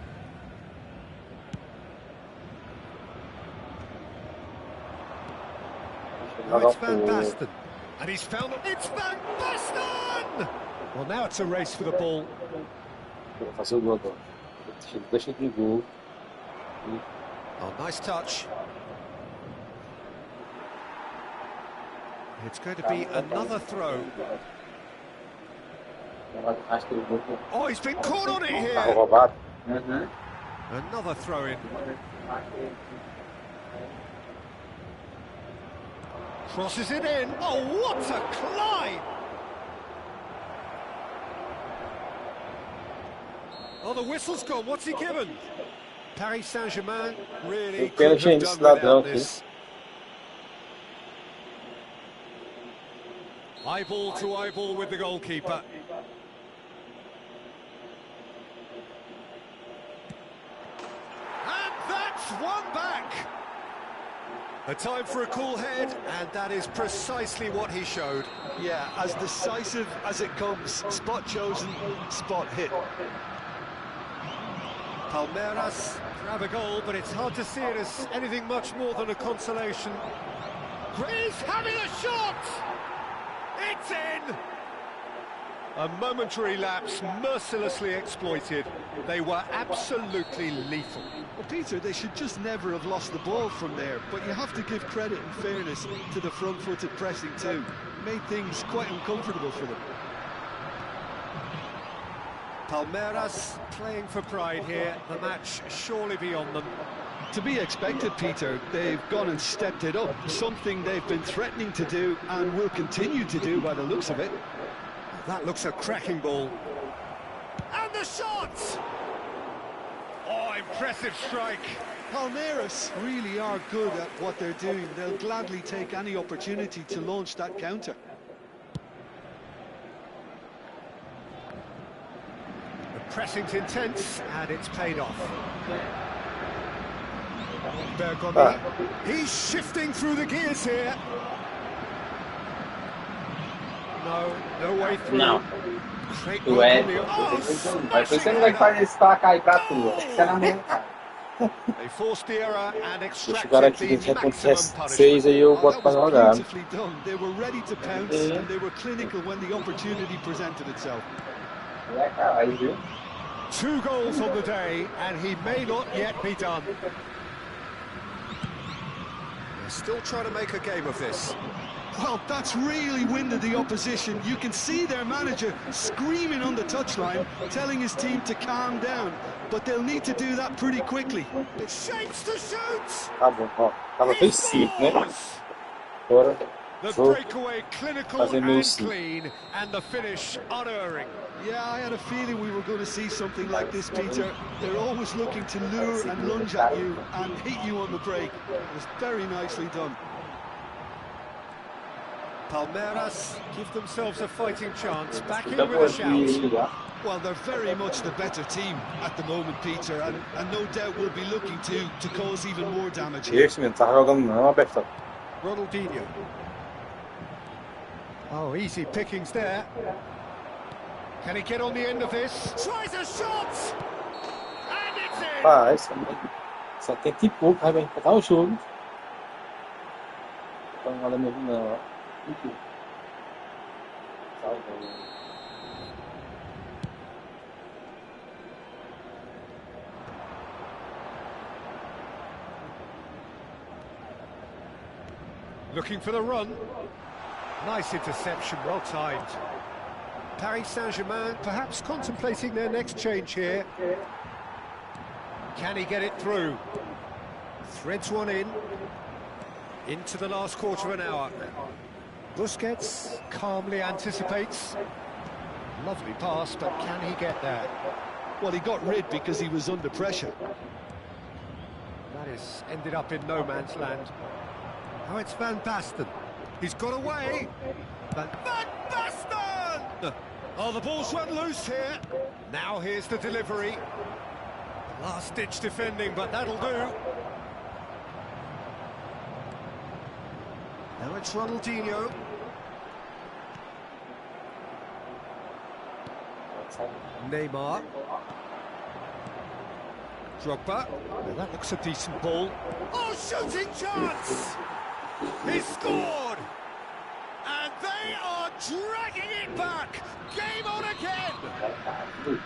Now it's Van Basten. And he's found it. It's Van Basten! Well, now it's a race for the ball. Vou fazer o gol agora. Deixa de gol. Oh, nice touch. It's going to be another throw. Oh, he's been caught on it here. Another throw in. Crosses it in. Oh, what a climb! Oh, the whistle's gone. What's he given? Paris Saint-Germain really Pênalti couldn't nesse have done ladrão without aqui. this. Eyeball to eyeball with the goalkeeper. And that's one back. A time for a cool head, and that is precisely what he showed. Yeah, as decisive as it comes. Spot chosen, spot hit. Palmeiras grab a goal, but it's hard to see it as anything much more than a consolation. He's having a shot! It's in! A momentary lapse, mercilessly exploited. They were absolutely lethal. Well, Peter, they should just never have lost the ball from there, but you have to give credit and fairness to the front-footed pressing too. Made things quite uncomfortable for them. Palmeiras playing for pride here, the match surely beyond them. To be expected, Peter. They've gone and stepped it up, something they've been threatening to do and will continue to do by the looks of it. That looks a cracking ball. And the shot! Oh, impressive strike. Palmeiras really are good at what they're doing. They'll gladly take any opportunity to launch that counter. The pressing's intense, and it's paid off. Bergomi, he's shifting through the gears here. No way through. Não. Great Tu work é. on the- Oh, Mas você não vai smashing fazer isso pra cair pra tua. Fica na minha cara. They forced the error and Se eu chegar aqui extracted de the repente maximum é 6 aí eu Oh, boto that pra was jogar. beautifully done. They were ready to pounce and they were clinical when the opportunity presented itself. Vai cair, viu? 2 goals on the day, and he may not yet be done. They're still trying to make a game of this. Well, that's really winded the opposition. You can see their manager screaming on the touchline, telling his team to calm down. But they'll need to do that pretty quickly. It shapes to shoot! Tá bom, ó. Tava fez 5, né? Agora, The vou breakaway clinical fazer meu and 5. clean, and the finish unerring. Yeah, I had a feeling we were going to see something like this, Peter. They're always looking to lure and lunge at you and hit you on the break. It was very nicely done. Palmeiras give themselves a fighting chance, back in Dá with pra a shout. ligar. Well, they're very much the better team at the moment, Peter, and no doubt will be looking to cause even more damage here. Esse menino tá jogando não, aberto. Ronaldinho. Oh, easy pickings there. Can he get on the end of this? Tries a shot! And it's in! Faz, só tem que pouco, vai empatar o jogo. Não vale mesmo não, ó. Looking for the run. Nice interception, well timed. Paris Saint-Germain perhaps contemplating their next change here. Can he get it through? Threads one in. Into the last quarter of an hour. Busquets calmly anticipates. Lovely pass, but can he get there? Well, he got rid because he was under pressure. That is ended up in no man's land. Now it's Van Basten. He's got away. Van Basten! Oh, the ball's run loose here. Now here's the delivery. Last-ditch defending, but that'll do. Now it's Ronaldinho. Neymar. Drogba. Well, that looks a decent ball. Oh, shooting chance! He scored! And they are dragging it back! Game on again!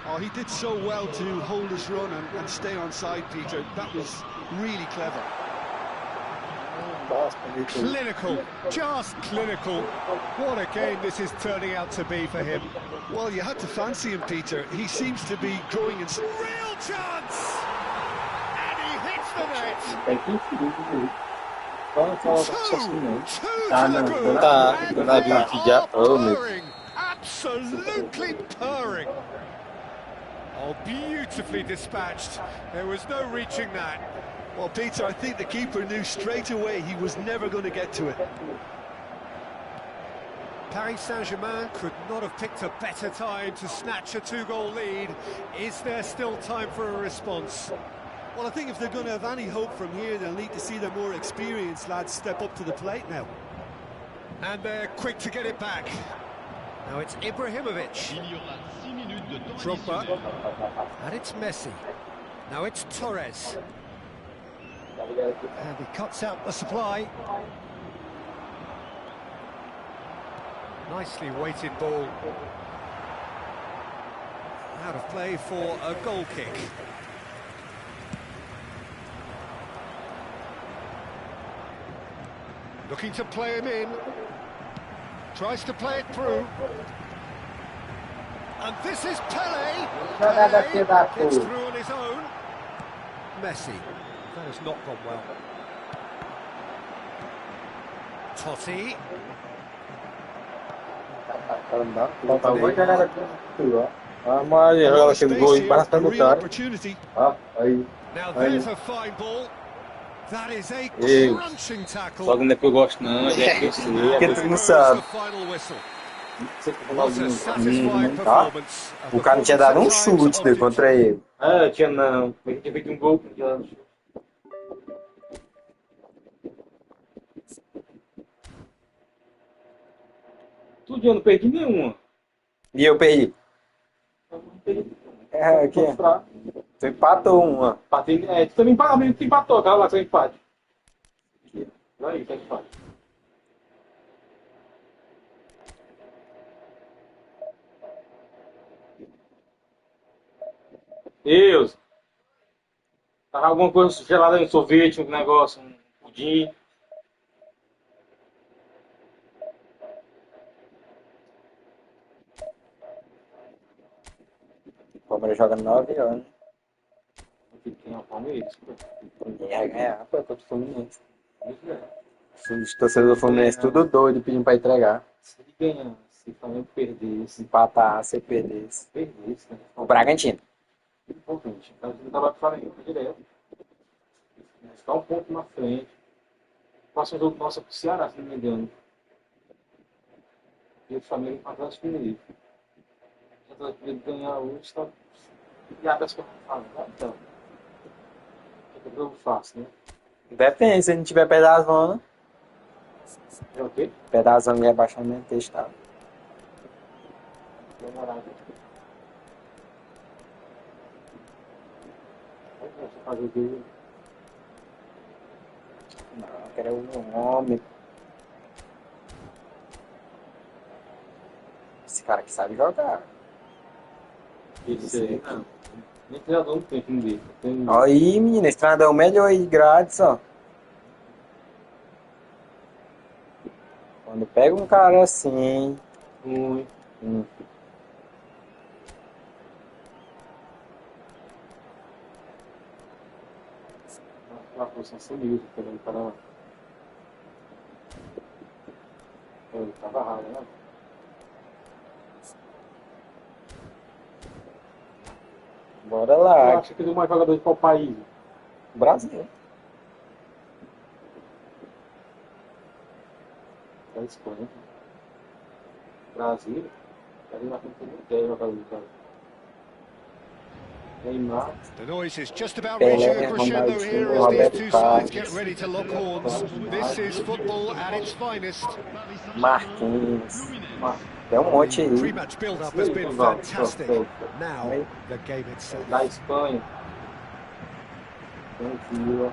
Oh, he did so well to hold his run and stay on side, Peter. That was really clever. Clinical, just clinical. What a game this is turning out to be for him. Well, you had to fancy him, Peter. He seems to be growing in... Real chance! And he hits the net! Tá, não tá vindo aqui já. Oh, meu. Purring, absolutely purring. Oh, beautifully dispatched. There was no reaching that. Well, Peter, I think the keeper knew straight away he was never going to get to it. Paris Saint-Germain could not have picked a better time to snatch a 2-goal lead. Is there still time for a response? Well, I think if they're going to have any hope from here, they'll need to see their more experienced lads step up to the plate now. And they're quick to get it back. Now it's Ibrahimovic. Il y aura 6 minutes de temps Drogba. additionnel. And it's Messi. Now it's Torres. And he cuts out the supply. Nicely weighted ball. Out of play for a goal kick. Looking to play him in. Tries to play it through. And this is Pele. Pele gets through on his own. Messi. That has not gone well. Totti. Mas aquele gol bastante otário. Opportunity. Aí. Now there's a fine ball. That is a Isso. crunching tackle. Só que não é que eu gosto, não. É que eu sei. Porque tu não sabe. The final whistle. É What a satisfying Tá? performance. O cara tinha dado um chute dele contra ele. Ah, tinha não. Ele tinha feito um gol. Tudo eu não perdi nenhuma. E eu perdi. É, aqui. Tu empatou uma. Tu também empatou, cara, lá, seu empate. Aí, tá empate. Deus! Tava alguma coisa gelada aí, um sorvete, um negócio, um pudim. O Palmeiras joga 9 horas. Tem uma Palmeiras, pô. Ninguém vai ganhar, pô, contra o Fluminense. Os torcedores do Fluminense tudo doido pedindo pra entregar. Se ele ganhar, se o Flamengo perder, se Empatar, se perdesse. perdesse, né? O Bragantino. Importante. Então, ele tava com o Flamengo direto. Ficar um ponto na frente. O próximo jogo nosso é pro Ceará, se não me engano. E o Flamengo com o Atlético Mineiro. O Atlético Mineiro ganhar hoje, tá. E até as coisas falam, então. É um jogo fácil, né? Depende, se ele não tiver pé da zona. É o quê? Pé da zona de rebaixamento testado. Demorado. Vamos fazer o que? Não, eu quero um homem. Esse cara que sabe jogar. Esse aí, não. Nem treinador não tem fim dele. Olha aí, menina, esse treinador é o melhor aí, grátis, ó. Quando pega um cara assim. Muito. A posição sumiu, pegando para lá. Ele tava errado, né? Bora Eu lá. acho que tem mais jogador de qual país? Brasil. Da Espanha. Brasil. Ali na frente tem 10 jogadores, cara. Neymar. The noise is just about Pelé, reaching a crescendo Ronaldinho, here as Roberto these two sides Carlos. get ready to lock horns. This is football at its finest. Marquinhos. Tem um monte aí. Pre-match build-up has been fantastic. Now, the game itself. Da Espanha. Tranquila.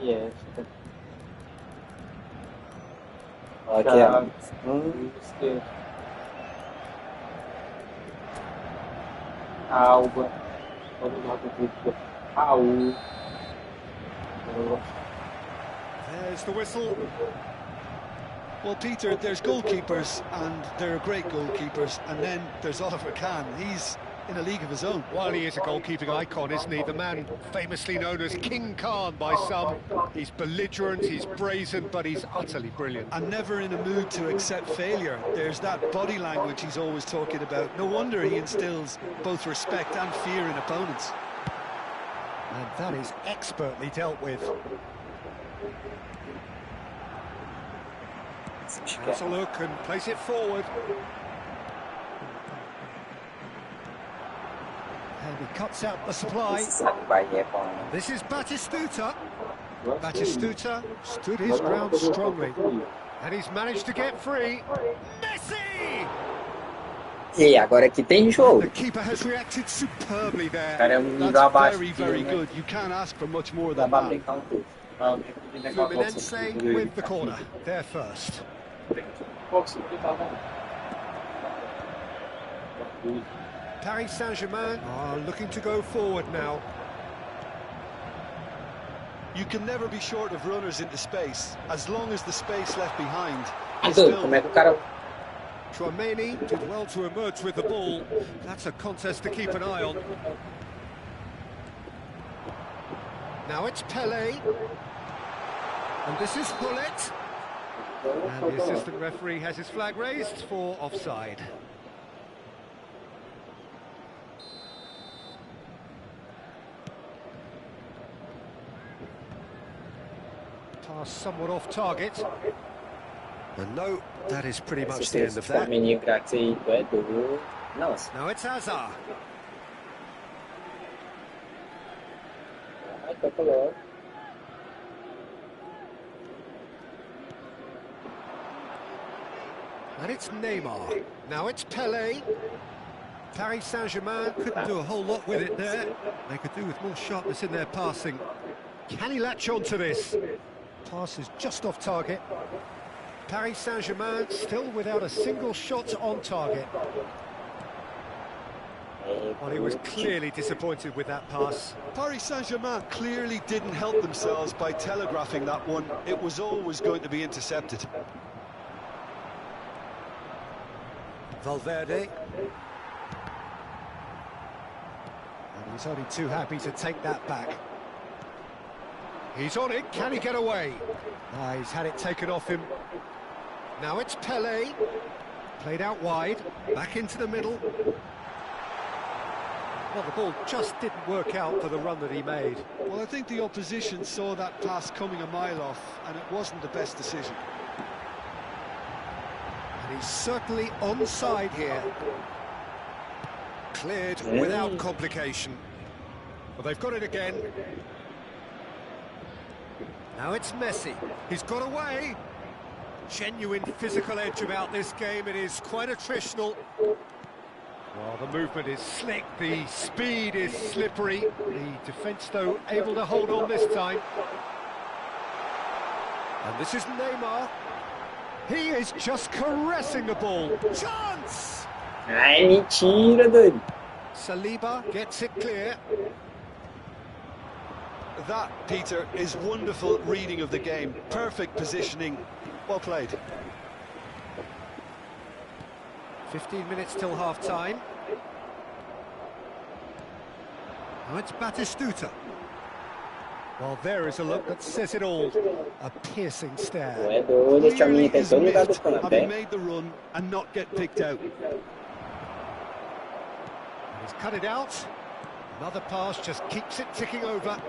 Iniesta. Aqui, ó. Alba. Raul. There's the whistle. Well, Peter, there's goalkeepers, and there are great goalkeepers, and then there's Oliver Kahn. in a league of his own. Well, he is a goalkeeping icon, isn't he? The man famously known as King Khan by some. He's belligerent, he's brazen, but he's utterly brilliant. And never in a mood to accept failure. There's that body language he's always talking about. No wonder he instills both respect and fear in opponents. And that is expertly dealt with. Has a look and plays it forward. And he cuts out the supply. This is Batistuta. Batistuta stood his ground strongly. And he's managed to get free. Messi! E agora aqui tem jogo. The keeper has reacted superbly there. Cara, é nível That's abaixo. very, very good. You can't ask for much more Dá than pra that. brincar pouco. Fluminense with the corner. They're first. Paris Saint-Germain are looking to go forward now. You can never be short of runners into space, as long as the space left behind is Então, filled. como é que o cara... Chouameni did well to emerge with the ball. That's a contest to keep an eye on. Now it's Pelé. And this is Hullet. And the assistant referee has his flag raised for offside. Pass somewhat off target. And no, that is pretty much the end of that. Menino craque aí, tu é doido. Nossa. Now it's Hazard. Ai, toca logo. And it's Neymar. Now it's Pelé. Paris Saint-Germain couldn't do a whole lot with it there. They could do with more sharpness in their passing. Can he latch on to this? Pass is just off target. Paris Saint-Germain still without a single shot on target. Well, he was clearly disappointed with that pass. Paris Saint-Germain clearly didn't help themselves by telegraphing that one. It was always going to be intercepted. Valverde. And he's only too happy to take that back. He's on it, can he get away? Ah, he's had it taken off him. Now it's Pelé. Played out wide, back into the middle. Well, the ball just didn't work out for the run that he made. Well, I think the opposition saw that pass coming a mile off, and it wasn't the best decision. And he's certainly onside here. Cleared without complication. Well, they've got it again. Now it's Messi. He's got away. Genuine physical edge about this game. It is quite attritional. Well, the movement is slick, the speed is slippery. The defence, though, able to hold on this time. And this is Neymar. He is just caressing the ball. Chance! Ai, mentira, doido. Saliba gets it clear. That, Peter, is wonderful reading of the game. Perfect positioning. Well played. 15 minutes till half-time. Now it's Batistuta. Well, there is a look that says it all. A piercing Tu stare. é doido, esse Clearly homem tem is todo lugar do miffed, campo, having é? made the run and not get picked out. He's cut it out. Another pass just keeps it ticking over.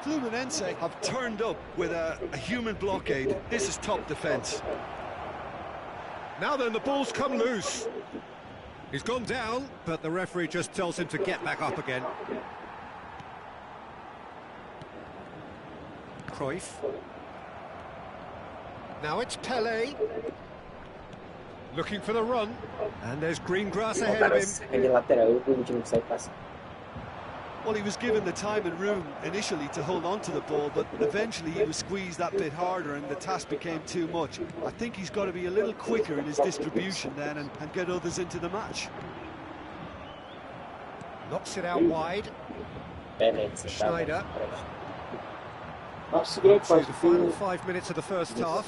Fluminense have turned up with a human blockade. This is top defence. Now then, the ball's come loose. He's gone down, but the referee just tells him to get back up again. Cruyff. Now it's Pelé. Looking for the run. And there's green grass O ahead cara of him. sai de lateral e o time não consegue passar. Well, he was given the time and room initially to hold on to the ball, but eventually he was squeezed that bit harder and the task became too much. I think he's got to be a little quicker in his distribution then and get others into the match. Knocks it out wide. Beleza, tá Schneider. bom. Through the final 5 minutes of the first half.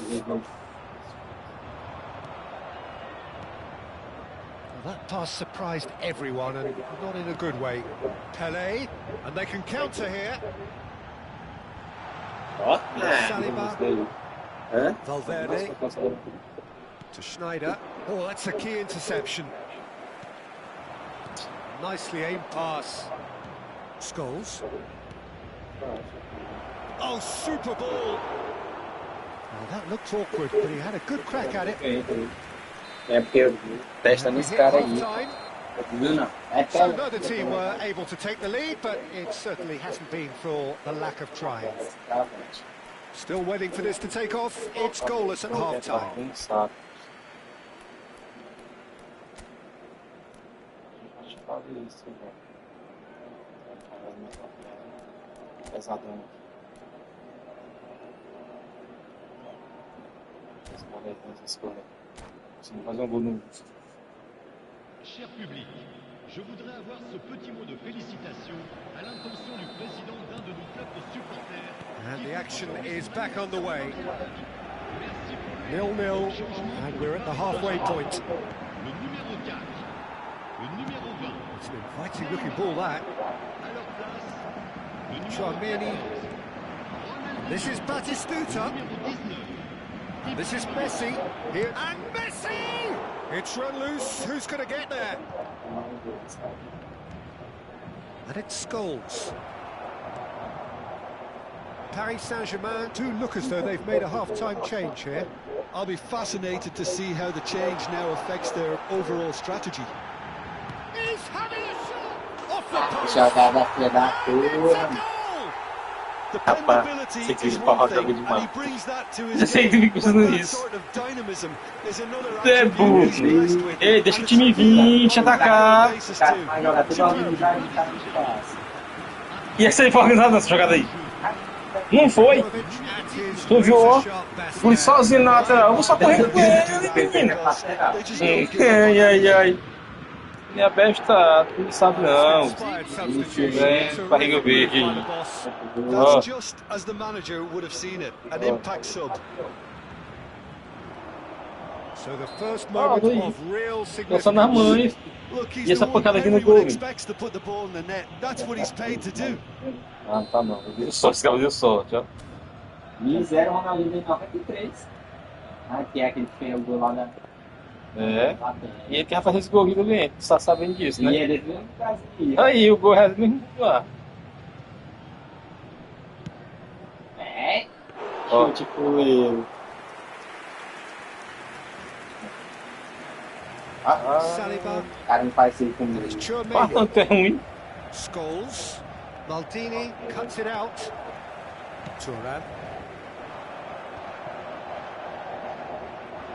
Well, that pass surprised everyone, and not in a good way. Pelé, and they can counter here. Ó. Saliba. Hã? Valverde to Schneider. Oh, that's a key interception. Nicely aimed pass. Scholes. Oh, super ball. Well, that looked awkward, but he had a good crack at it. É porque testa nesse cara aí. Half-time. Viu não? É So pé. neither team were able to take the lead, but it certainly hasn't been for the lack of trying. Still waiting for this to take off. It's goalless at half-time. Um saco. Deixa eu fazer isso, velho. Pesadão. Essas coisas. Se não fazer um gol no. Cher public, je voudrais avoir ce petit mot de félicitation à l'intention du président d'un de nos clubs de supporters. And the action is back on the way. Merci pour 0-0, and we're at the halfway point. le numéro 4, le numéro 20. It's an inviting looking ball, that. À leur place, le numéro Chouameni. This is Batistuta. 19. This is Messi. Here. And Messi! It's run loose. Who's going to get there? And it's Scholes. Paris Saint-Germain do look as though they've made a half-time change here. I'll be fascinated to see how the change now affects their overall strategy. He's having a shot! Off the post! Jogada filha da And it's a porra. goal! Dependability Rapaz, is esse one vídeo thing, joga and he demais. brings that to Eu his sei que game, fica but pensando that nisso. sort of dynamism is another Tu é burro. attribute he's blessed with. Ei, deixa o And time it's something vir, that te atacar. bases O cara too. vai jogar tudo organizado e tá no espaço. E essa aí foi organizada nessa jogada aí. Não foi. Tu viu? Fui sozinho na lateral. Eu vou só correndo com ele, menina. They just don't give up. Ai, ai, ai. Minha besta, tu não sabe não. Barriga verde. Ó. That's just as the manager would have seen it, an impact sub. So the first moment aí. of real Só nas significance. mães. Look, he's E essa the one pancada aqui no everyone gol. expects to put the ball in the net. That's what he's paid to do. Ah, tá não. Deu sorte, esse cara deu sorte, ó. E 0 Ronaldinho em 93. Aqui é aquele que fez o gol lá na. É. E ele quer fazer esse gol aqui do Oriente, tu tá sabendo disso, E né? ele veio no Brasil. Aí, o gol é mesmo lá. É. Ó. Chute pro ele. Saliba. O cara não faz isso comigo. It's Ah, Chouameni. tanto é ruim. Scholes. Maldini cuts it out. Thuram.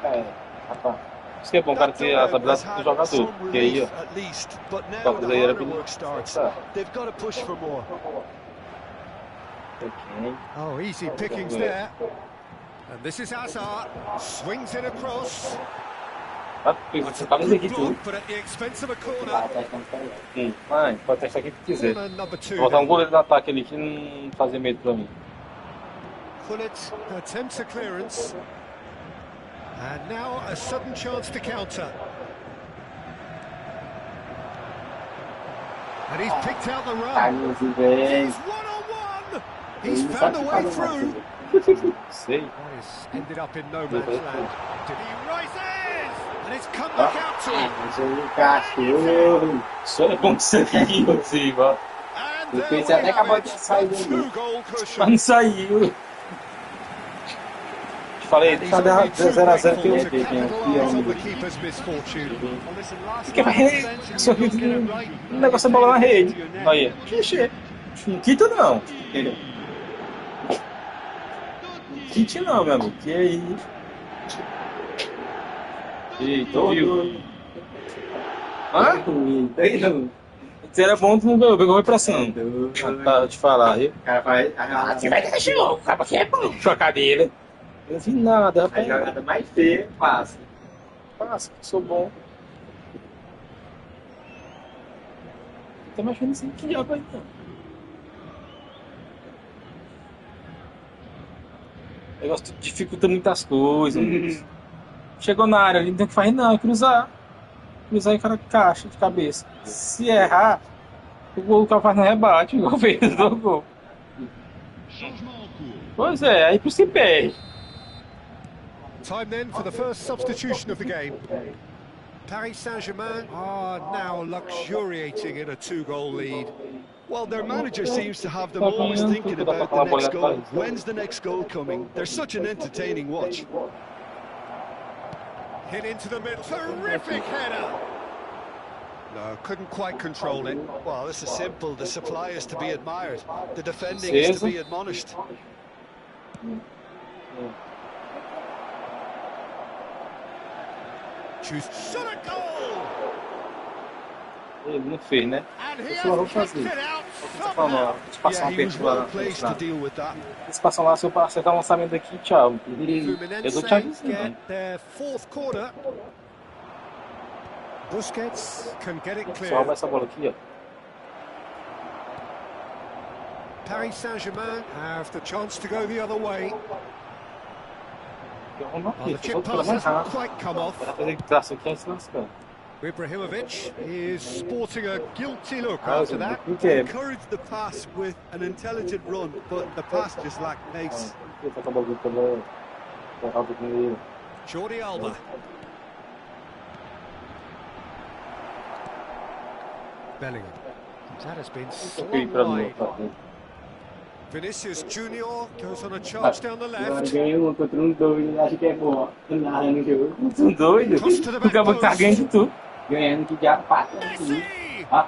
É, rapaz. Isso que é bom, o cara ter as habilidades do jogador. Porque aí, ó. At least, but now Talvez the aí era harder bem- work starts. Tá. They've got to push for more. Ok. Oh, easy pickings there. And this is Hazard. Swings it across. Ah, você tá vendo aqui Good tudo. block, but at the expense of a Vai corner. até quando pega. Vai, pode testar aqui que quiser. Corner number 2. Vou botar um goleiro de ataque ali que não fazia medo pra mim. Gullit attempts a clearance. And now a sudden chance to counter. And he's picked out the run. Carlos e vem. He's one-on-one. He's Ele não found sabe a o que way fazer through. mais. Sei. He's ended up in no man's land. Did he rises? And it's come back out to him. Mas o cachorro. Só ele conseguiu, inclusive, ó. And O there Peixe we até have acabou it. de sair A do two-goal Mas cushion. não saiu. Te falei, And he's só deu only too 0x0 que grateful eu to vi. capitalise on the keeper's misfortune. Que vai só que um negócio é bola na rede. Aí, xixi. Não quita não. Quite não, meu amigo. Que aí. Eita, viu? Hã? Se era bom, tu não ganhou, pegou repressão. Pra te falar, viu? O cara vai. Você vai deixar o cara que é bom. Sua cadeira. Eu não vi nada, A rapaz. jogada mais feia, passa. Passa, sou bom. Tá mexendo assim, que diabo aí, então? O negócio dificulta muitas coisas. Chegou na área ali, não tem o que fazer não, é cruzar. cruzar em cara caixa de cabeça. Se errar, o gol que ela faz no rebate, igual fez do gol. Changement en cours. Pois é, aí se perde. Time then for the first substitution of the game. Paris Saint-Germain are now luxuriating in a 2-goal lead. Well, their manager seems to have them always thinking about the next goal. When's the next goal coming? They're such an entertaining watch. Hit into the middle, terrific header! No, couldn't quite control it. Well, this is simple. The supply is to be admired. The defending is to be admonished. Choose shot a goal! Ele não fez, né? And he Eu vou has fazer. kicked it out Tá falando, somehow. ó, eles passam Yeah, um he tempo was lá well na placed to deal with that. eles passam lá, se eu acertar um lançamento daqui, tchau. Eu dou tchau Fluminense aqui, get their fourth corner. Busquets can get it só rouba clear. essa bola aqui, ó. Paris Saint-Germain have the chance to go the other way. Eu arrumo Oh, aqui, the se chip eu for pass mais hasn't rápido. quite come off. Vai fazer traço aqui, aí se lascando. Ibrahimovic is sporting a guilty look Ah, after that. o que é? Encouraged the pass with an intelligent run, but the pass just lacked pace. Tá com a bola também. Tá rápido com ele. Jordi Alba. Bellingham. That has been Fui slung pra mim, wide. tá aqui. Vinicius Junior goes on a charge down the left. Ganhei um contra doido, acho que é bom. Nada no jogo. São doidos. O cabo tá ganhando de tudo. Ganhando que já passa. Messi! Ó.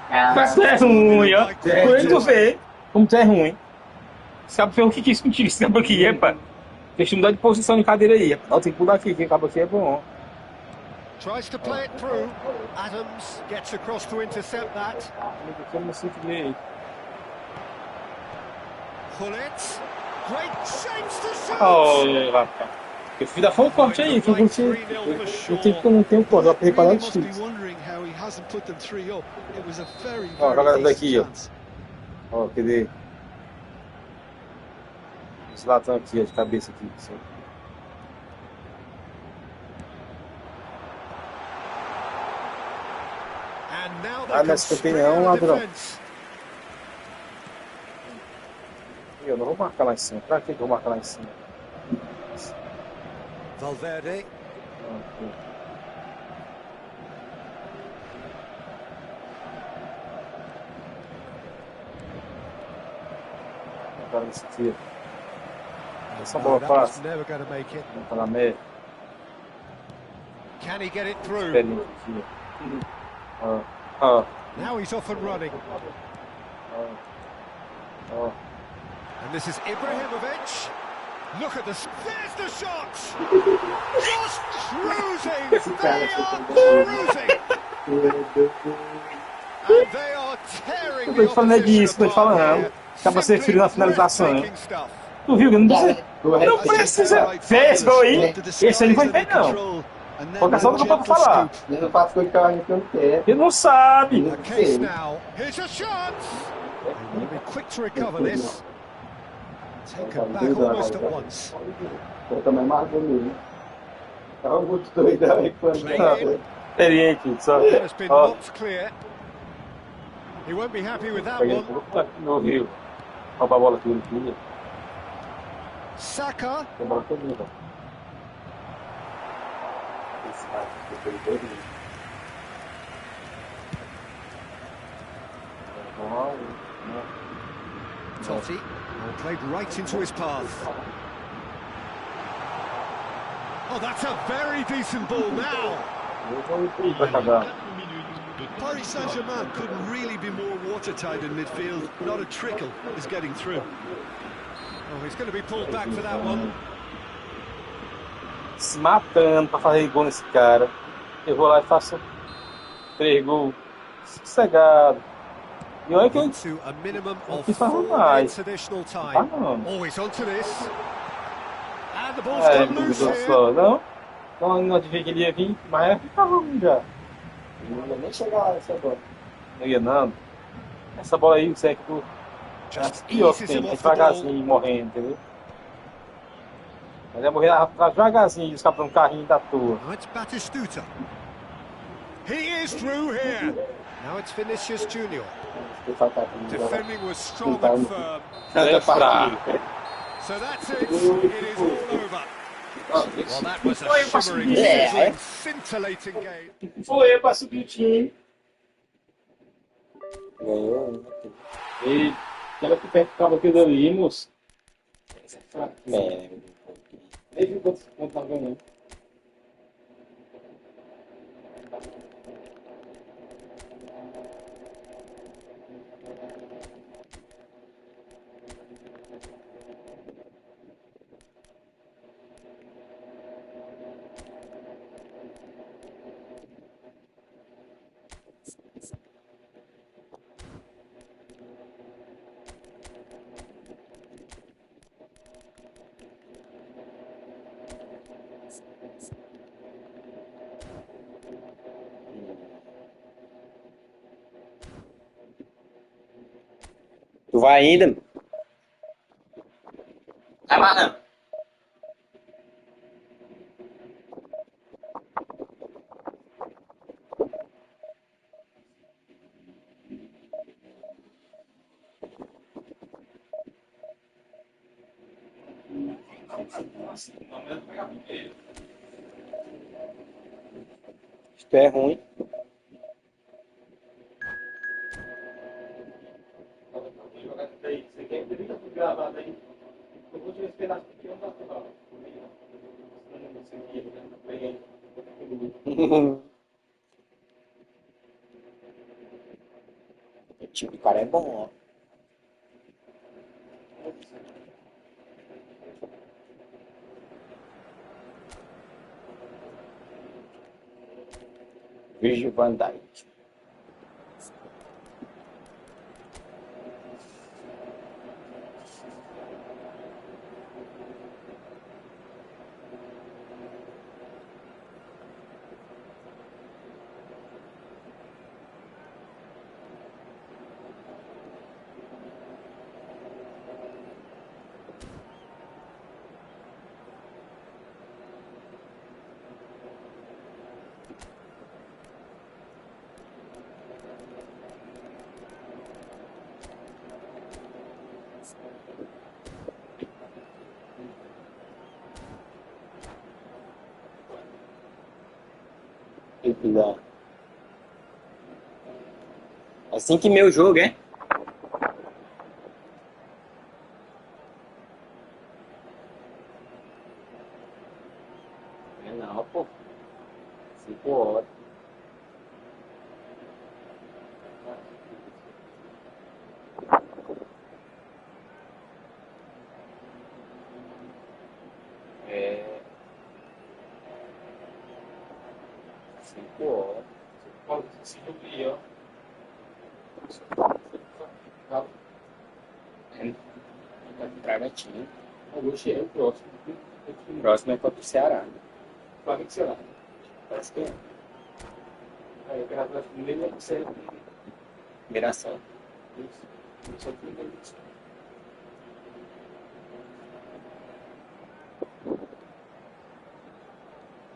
Cara. Mas tu é ruim, ó. Por ele tu vê como tu é ruim. Esse cabo fez o que quis contigo, esse cabo aqui, epa. Deixa eu mudar de posição de cadeira aí. Ó, tem que pular aqui, que o cabo aqui é bom. Tries to play it through. Adams gets across to intercept that. Eu não sinto ver. Hullet. Great shapes to shoot! Oh, rapaz. Eu fui dar fogo forte aí, fui curtir. Eu tenho que eu não tenho cor, eu apertei para Really lá de must be chute. wondering how he hasn't put them 3 up. It was a very, Ó, joga very daqui, ó. decent chance. Ó, cadê? Os latão aqui, ó, de cabeça aqui. Assim. And now they Ah, can nessa spring opinião, out ladrão. defense. Eu não vou marcar lá em cima. Pra que eu vou marcar lá em cima? Valverde. Aqui. Agora nesse aqui. Essa bola That was fácil. never going to make it. Vamos falar merda. Can he get it through? Experiência aqui. Ó. Ó. Now he's off and running. Ó. Ó. And this is Ibrahimovic. Look at this. There's the shot. Just cruising. They are cruising. And they are tearing Eu the tô falando disso, tô opposition falando. apart here. Acaba sendo filho na finalização. Breathtaking stuff. Tu viu que não precisa. Não precisa. Fez, gol aí. Esse aí não foi feito, não. Colocação do campo pra falar. Eu não faço coisa que eu acho que eu quero. Ele não sabe. A case now. Here's a shot. They want to be quick to recover this. Taken back almost at once. Eu também marco nele. Tava muito doidão aí quando Experiente, só. That has been Ó. knocked clear. He won't be happy with that Peguei one. no Rio. Rouba a bola tudo aqui. Saka. A bola toda. Esse cara foi doido. Totti. Well, played right into his path. Oh, that's a very decent ball now. Eu vou ir pra cagar. 4 minutes de temps. Paris Saint-Germain couldn't really be more watertight in midfield. Not a trickle is getting through. Oh, he's going to be pulled back for that one. Se matando pra fazer gol nesse cara. Eu vou lá e faço 3 gols. Sossegado. E olha que eu To a minimum of quis fazer 4 mais. minutes additional Ah, time. não. Always onto this. And the ball's É, got loose Deus here. só. Não. Então não adivinha que ele ia vir, mas ficava ruim já. Não ia nem chegar lá nessa bola. Não ia não. Essa bola aí, você é que tu. É a Just pior que eases tem. him É off the ball. devagarzinho morrendo, entendeu? Mas é morrer devagarzinho e os caras dão um carrinho da toa. Now it's Batistuta. He is through here. Now it's Vinicius Junior. Defending was strong and firm. So that's it. It is all over. Well, that was a shimmering, sizzling, scintillating game. Foi para subir o time. Ganhou. E aquela que ficava aquilo ali, moço. É. Nem viu quanto tava ganhando. Tu vai ainda? Vai mais não. Isto é ruim. Você quer ter tudo gravado aí? Eu vou te esperar porque eu não posso falar. O time do cara é bom, ó. Virgil van Dijk. Assim que meu jogo, é? É não, pô. 5 horas. É. 5 horas. Pode se subir, ó. Bragantino. Hoje é o próximo. O próximo é contra o Ceará. Flamengo e Ceará. Parece que é. Aí, graças a Deus, não sei. Miração. Isso. Só que não isso.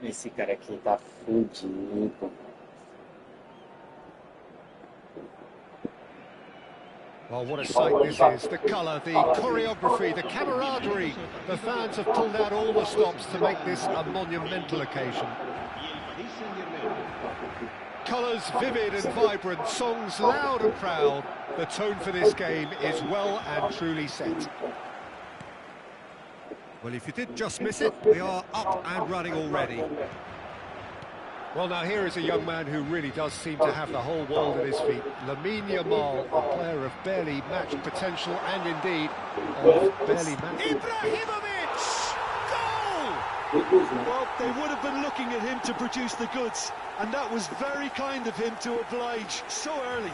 Esse cara aqui tá fudido. Well, what a sight this is. The colour, the choreography, the camaraderie. The fans have pulled out all the stops to make this a monumental occasion. Colours vivid and vibrant, songs loud and proud. The tone for this game is well and truly set. Well, if you did just miss it, we are up and running already. Well, now here is a young man who really does seem to have the whole world at his feet. Lamine Yamal, a player of barely matched potential and indeed of barely matched... Ibrahimovic! Goal! Well, they would have been looking at him to produce the goods, and that was very kind of him to oblige so early.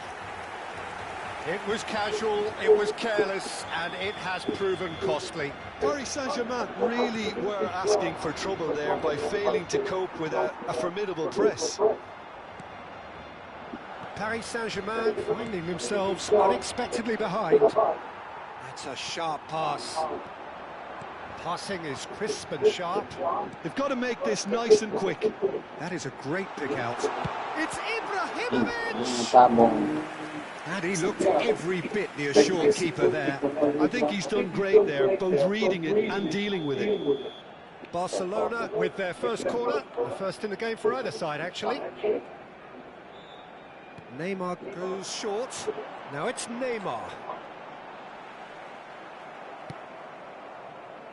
It was casual, it was careless, and it has proven costly. Paris Saint-Germain really were asking for trouble there by failing to cope with a formidable press. Paris Saint-Germain finding themselves unexpectedly behind. That's a sharp pass. Passing is crisp and sharp. They've got to make this nice and quick. That is a great pick out. It's And he looked every bit the assured keeper there. I think he's done great there, both reading it and dealing with it. Barcelona with their first corner, the first in the game for either side, actually. Neymar goes short. Now it's Neymar.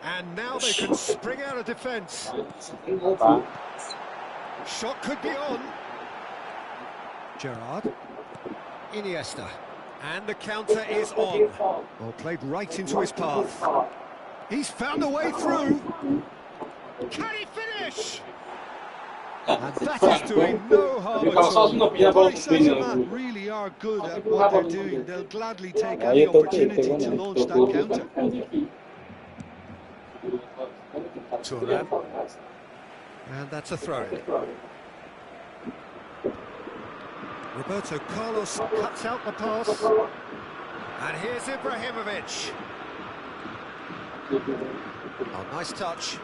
And now they can spring out of defence. Shot could be on. Gerrard. Iniesta. And the counter is on. Well, played right into his path. He's found a way through. Can he finish? And that is doing no harm at all. Paris Saint-Germain really are good at what they're doing. They'll gladly take any opportunity to launch that counter. Thuram. And that's a throw-in. Roberto Carlos cuts out the pass. And here's Ibrahimovic. Oh, nice touch.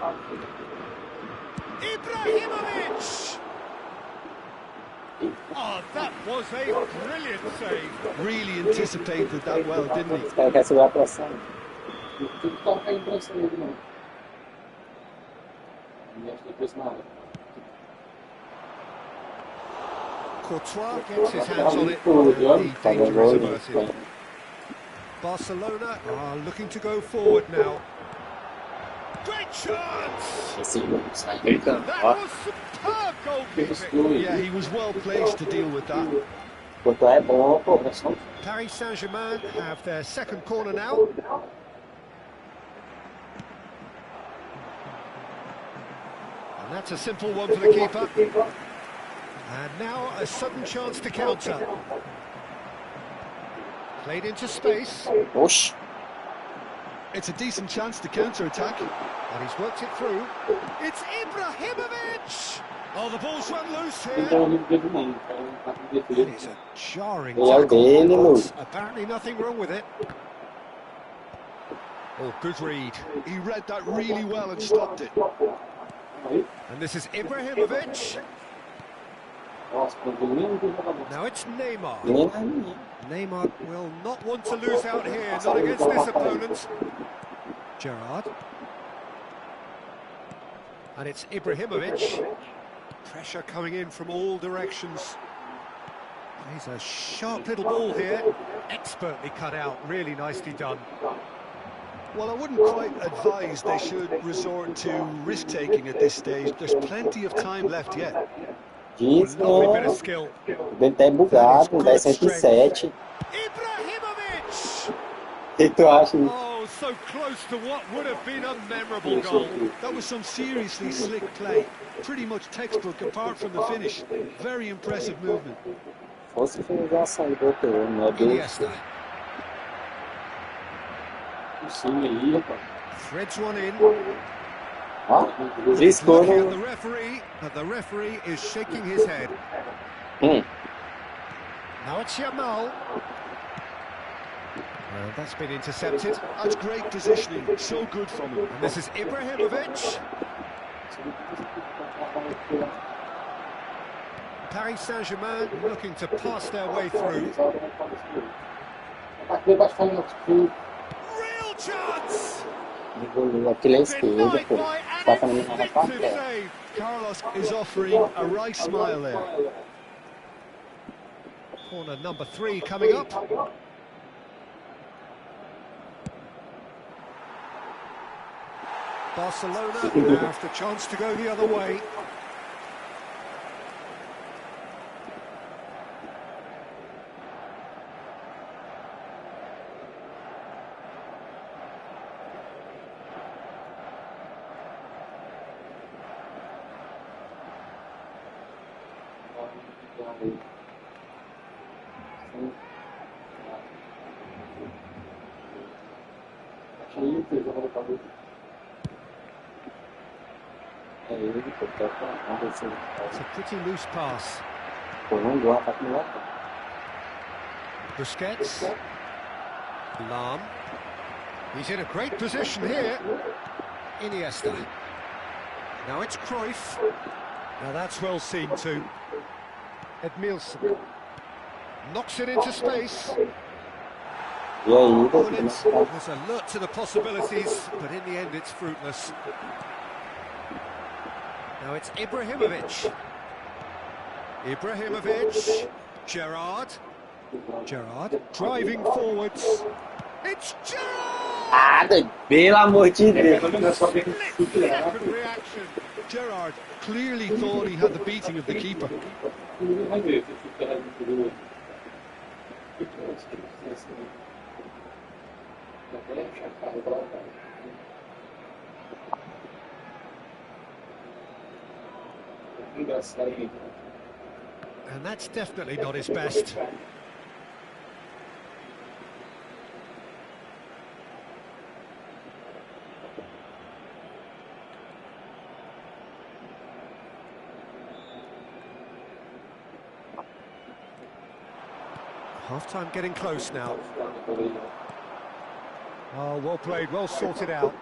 Ibrahimovic! Oh, that was a brilliant save. Really anticipated that well, didn't he? Courtois gets his hands on it. The danger is averted. Barcelona are looking to go forward now. Great chance! That was superb goalkeeping. Yeah, he was well placed to deal with that. Paris Saint-Germain have their second corner now. And that's a simple one for the keeper. And now a sudden chance to counter. Played into space. It's a decent chance to counter-attack. And he's worked it through. It's Ibrahimovic! Oh, the ball's run loose here. It is a jarring tackle. Apparently nothing wrong with it. Oh, good read. He read that really well and stopped it. And this is Ibrahimovic. Now it's Neymar. Neymar will not want to lose out here, not against this opponent. Gerrard. And it's Ibrahimovic. Pressure coming in from all directions. He's a sharp little ball here. Expertly cut out, really nicely done. Well, I wouldn't quite advise they should resort to risk-taking at this stage. There's plenty of time left yet. Lovely bit of skill. Ele tá bugado, 10.7. Ibrahimovic! O que tu acha? Oh, so close to what would have been a memorable goal. That was some seriously slick play. Pretty much textbook apart from the finish. Very impressive movement. Fosse finalização do outro, meu Deus. Iniesta. Threads one in. This goal. Looking at the referee, but the referee is shaking his head. Now it's Yamal. That's been intercepted. That's great positioning. So good from him. And this is Ibrahimovic. Paris Saint-Germain looking to pass their way through. Real chance! Aquele é esquerdo, pô. Tá falando na parte. Carlos is offering a right smile there. Corner number 3 coming up. Barcelona have the chance to go the other way. It's a pretty loose pass. Busquets. Lam. He's in a great position here. Iniesta. Now it's Cruyff. Now that's well seen too. Edmilson. Knocks it into space. E aí, Opponent was alert to the possibilities, but in the end it's fruitless. Now it's Ibrahimovic. Ibrahimovic. Gerrard. Gerrard driving forwards. It's Gerrard! Ah, pelo amor de Deus. Second reaction. Gerrard clearly thought he had the beating of the keeper. And that's definitely not his best. Half-time getting close now. Oh, well played, well sorted out.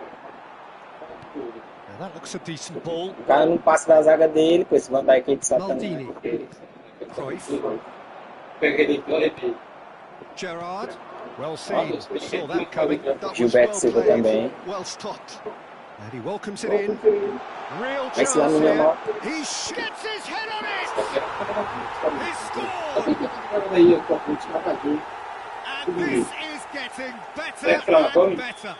Now that looks a decent ball. O cara não passa da zaga dele, com esse Van Dijk de Satanás. Maldini. Cruyff. Gerrard. Well seen. Saw that coming. That was Gilberto Silva well played. também. Well stopped. And he welcomes it in. Real Vai se lá chance no here. menor. He gets his head on it. He scored. And this is getting better and better.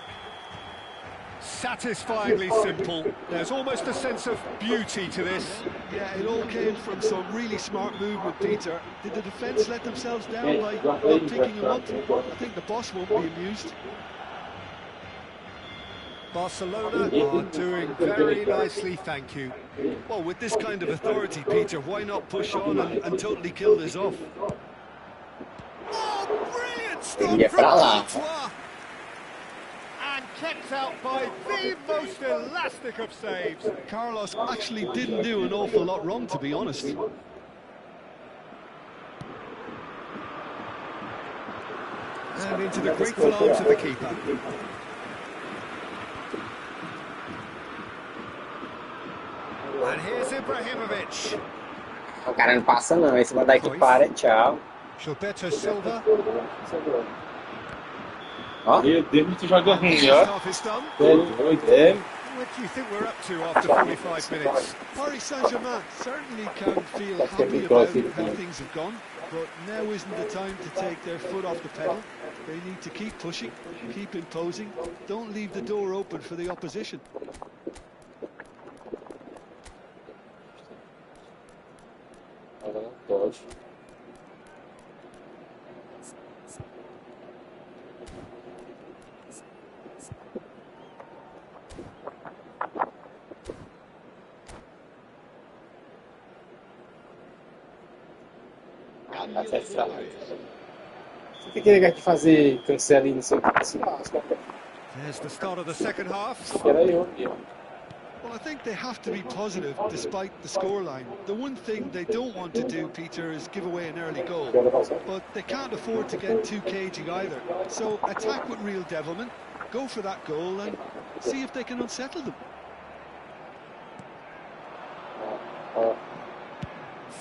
Satisfyingly simple. There's almost a sense of beauty to this. Yeah, it all came from some really smart movement, Peter. Did the defence let themselves down by not picking him up? I think the boss won't be amused. Barcelona are doing very nicely, thank you. Well, with this kind of authority, Peter, why not push on and totally kill this off? Oh, brilliant Ele stop ia from pra lá. Courtois. And kept out by the most elastic of saves. Carlos actually didn't do an awful lot wrong, to be honest. And into the grateful arms of the keeper. And here's Ibrahimovic. O cara não passa não, esse Van Dijk para, tchau. Gilberto Silva. Ó. Meu Deus, tu joga ruim, ó. Half is done. É. What do you think we're up to after 45 minutes? Paris Saint-Germain certainly can feel happy about how things have gone, but now isn't the time to take their foot off the pedal. They need to keep pushing, keep imposing, don't leave the door open for the opposition. Você tem que negar de fazer cancela e não sei o que. Se lasca. There's the start of the second half. Era eu. Well, I think they have to be positive despite the scoreline. The one thing they don't want to do, Peter, is give away an early goal. But they can't afford to get too cagey either. So attack with real devilment, go for that goal and see if they can unsettle them.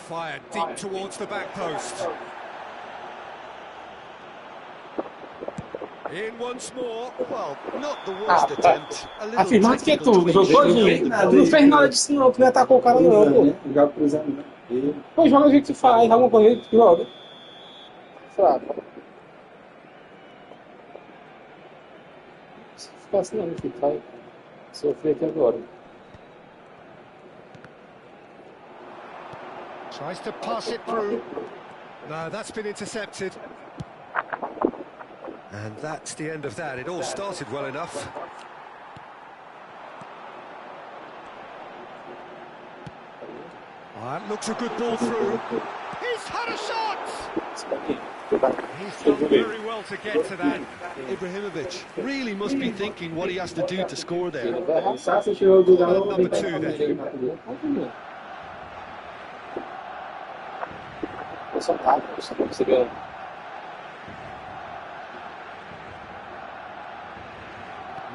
Fired deep towards the back post. In once more. Well, not the worst attempt. A little Afirmado que é technical tu, tweak jogou should have todinho. made them Tu não fez nada disso não, tu não atacou o cara não, pô. Joga cruzamento. Pô, joga do jeito que tu faz, alguma coisa que tu joga. Fraco. Se ficar assim não, filho, vai sofrer aqui agora. Tries to pass it through. No, that's been intercepted. And that's the end of that. It all started well enough. That looks a good ball through. He's had a shot! He's done very well to get to that. Ibrahimovic really must be thinking what he has to do to score there. Number two then.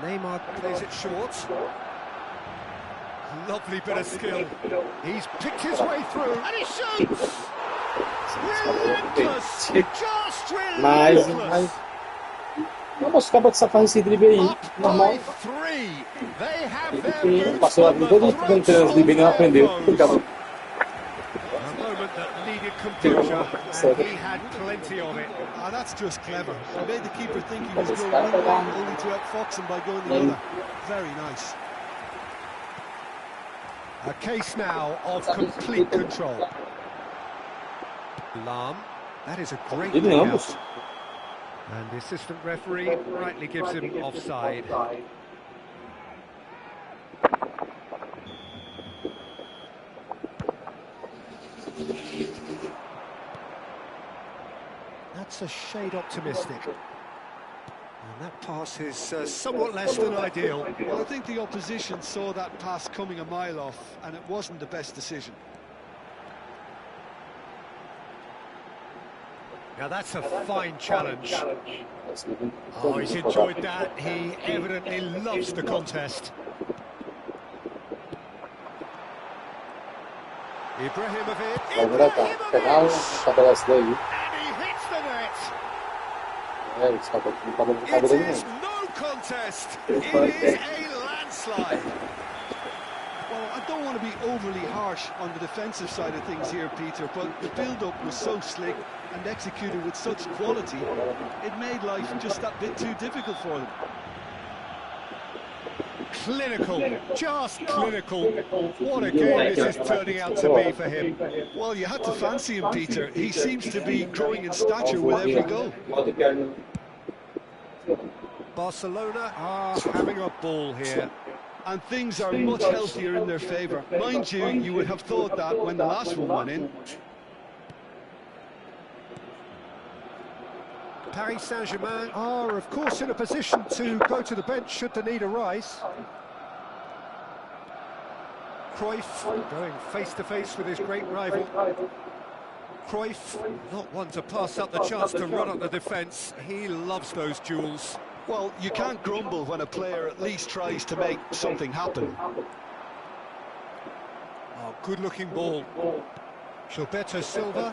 Neymar plays it short. Lovely bit of skill. He's picked his way through and he shoots! Relentless! Just Mas relentless! não, mas acaba de fazendo esse drible aí, Up normal. by 3. They have their E boots passou a on vida the toda ficando throats trans drible e of não their aprendeu. foes. Ficava A moment that needed composure, and he had plenty of it. Ah, that's just clever. He made the keeper think he was going one way, only to outfox him by going the other. Very nice. A case now of complete control. Lam, that is a great ele leg ambos. out. And the assistant referee rightly gives him offside. That's a shade optimistic. And that pass is somewhat less than ideal. Well, I think the opposition saw that pass coming a mile off, and it wasn't the best decision. Now that's a fine challenge. Oh, he's enjoyed that. He evidently loves the contest. Ibrahimovic. Vai virar cá. Pegar um estabelece daí. And he hits the net. Isso não tá dando de It cabelo is nenhum. no contest. It is a landslide. Well, I don't want to be overly harsh on the defensive side of things here, Peter, but the build-up was so slick and executed with such quality, it made life just that bit too difficult for them. Clinical, just clinical. What a game this is turning out to be for him. Well, you had to fancy him, Peter. He seems to be growing in stature with every goal. Barcelona are having a ball here. And things are much healthier in their favour. Mind you, you would have thought that when the last one went in. Paris Saint-Germain are, of course, in a position to go to the bench should the need arise. Cruyff going face-to-face with his great rival. Cruyff, not one to pass up the chance to run up the defence. He loves those duels. Well, you can't grumble when a player at least tries to make something happen. Oh, good-looking ball. Gilberto Silva.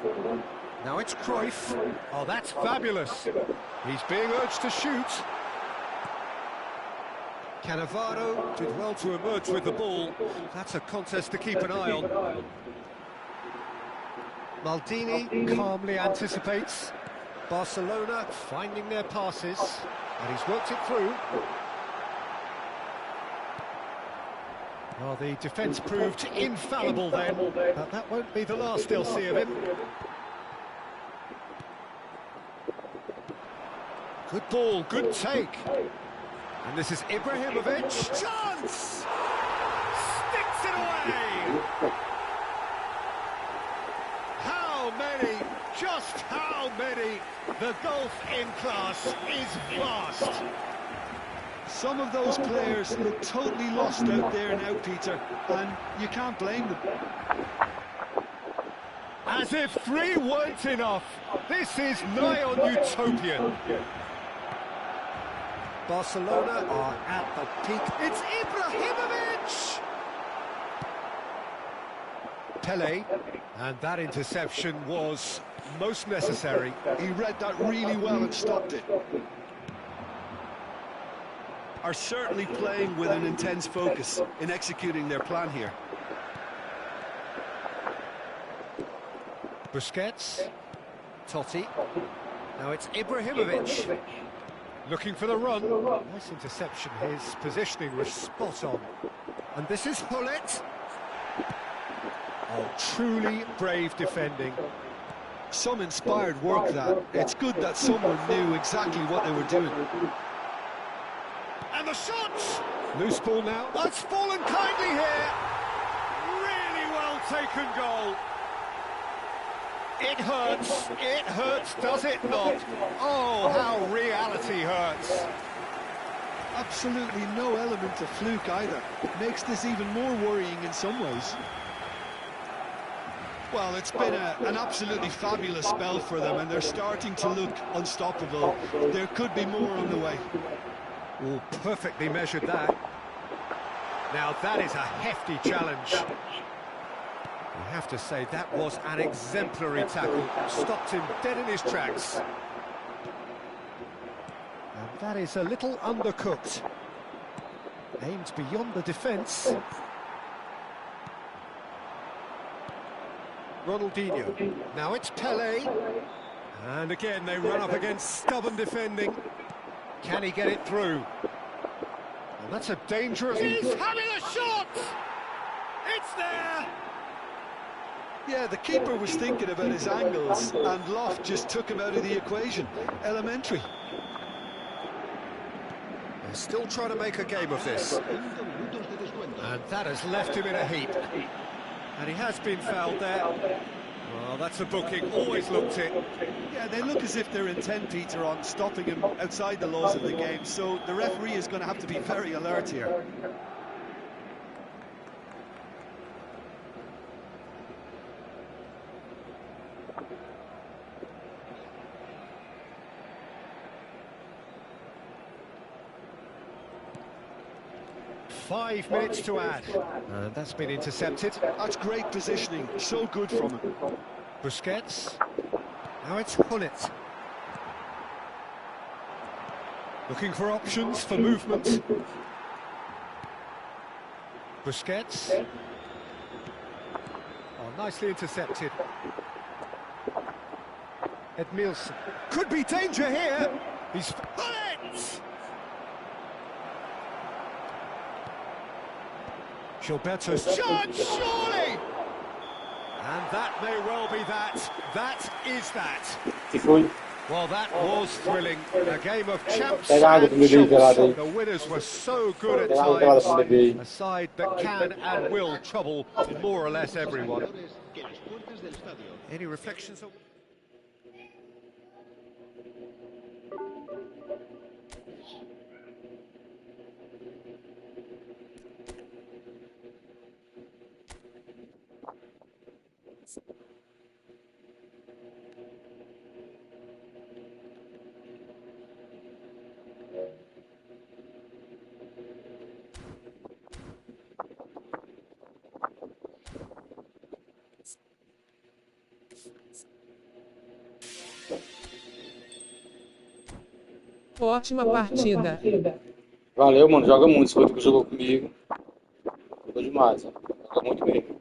Now it's Cruyff. Oh, that's fabulous. He's being urged to shoot. Cannavaro did well to emerge with the ball. That's a contest to keep an eye on. Maldini calmly anticipates. Barcelona finding their passes. And he's worked it through. Oh, the defence proved infallible then. But that won't be the last they'll see of him. Good ball, good take. And this is Ibrahimovic. Chance! Sticks it away! How many, just how many? The gulf in class is vast. Some of those players look totally lost out there now, Peter, and you can't blame them. As if 3 weren't enough. This is nigh on utopian. Barcelona are at the peak. It's Ibrahimovic! Pele, and that interception was most necessary. He read that really well and stopped it. Are certainly playing with an intense focus in executing their plan here. Busquets, Totti, now it's Ibrahimovic. Looking for the run. Nice interception, his positioning was spot on. And this is Hullet. Oh, truly brave defending. Some inspired work that. It's good that someone knew exactly what they were doing. And the shot! Loose ball now. Oh, it's fallen kindly here. Really well taken goal. It hurts, does it not? Oh, how reality hurts. Absolutely no element of fluke either. Makes this even more worrying in some ways. Well, it's been an absolutely fabulous spell for them, and they're starting to look unstoppable. There could be more on the way. Oh, perfectly measured that. Now that is a hefty challenge. You have to say that was an exemplary tackle. Stopped him dead in his tracks. And that is a little undercooked. Aimed beyond the defence. Ronaldinho. Now it's Pelé. And again they run up against stubborn defending. Can he get it through? And that's a dangerous... He's having a shot! It's there! Yeah, the keeper was thinking about his angles, and Loft just took him out of the equation. Elementary. They're still trying to make a game of this. And that has left him in a heap. And he has been fouled there. Well, that's a booking, always looked it. Yeah, they look as if they're intent, Peter, on stopping him outside the laws of the game, so the referee is going to have to be very alert here. Five minutes to add. And that's been intercepted. That's great positioning, so good from him. Busquets. Now it's Hullet. Looking for options for movement. Busquets. Oh, nicely intercepted. Edmilson. Could be danger here. He's... Hullet! Gilberto's chance, surely! And that may well be that. That is that. Well, that was thrilling. A game of champs and chumps. The winners were so good at times. A side that can and will trouble more or less everyone. Any reflections on... Ótima partida. Valeu, mano. Joga muito. Esse outro que jogou comigo. Jogou demais, ó. Joga muito mesmo.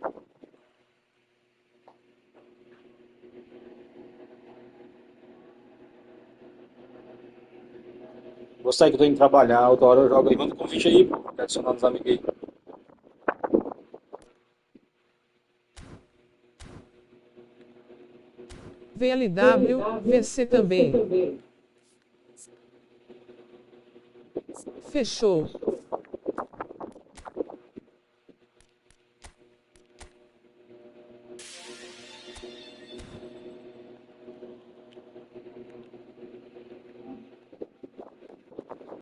Vou sair que eu tô indo trabalhar. Outra hora eu jogo aí. Manda um convite aí, pô. Quero adicionar nos amigos aí. VLW, VC também. Fechou.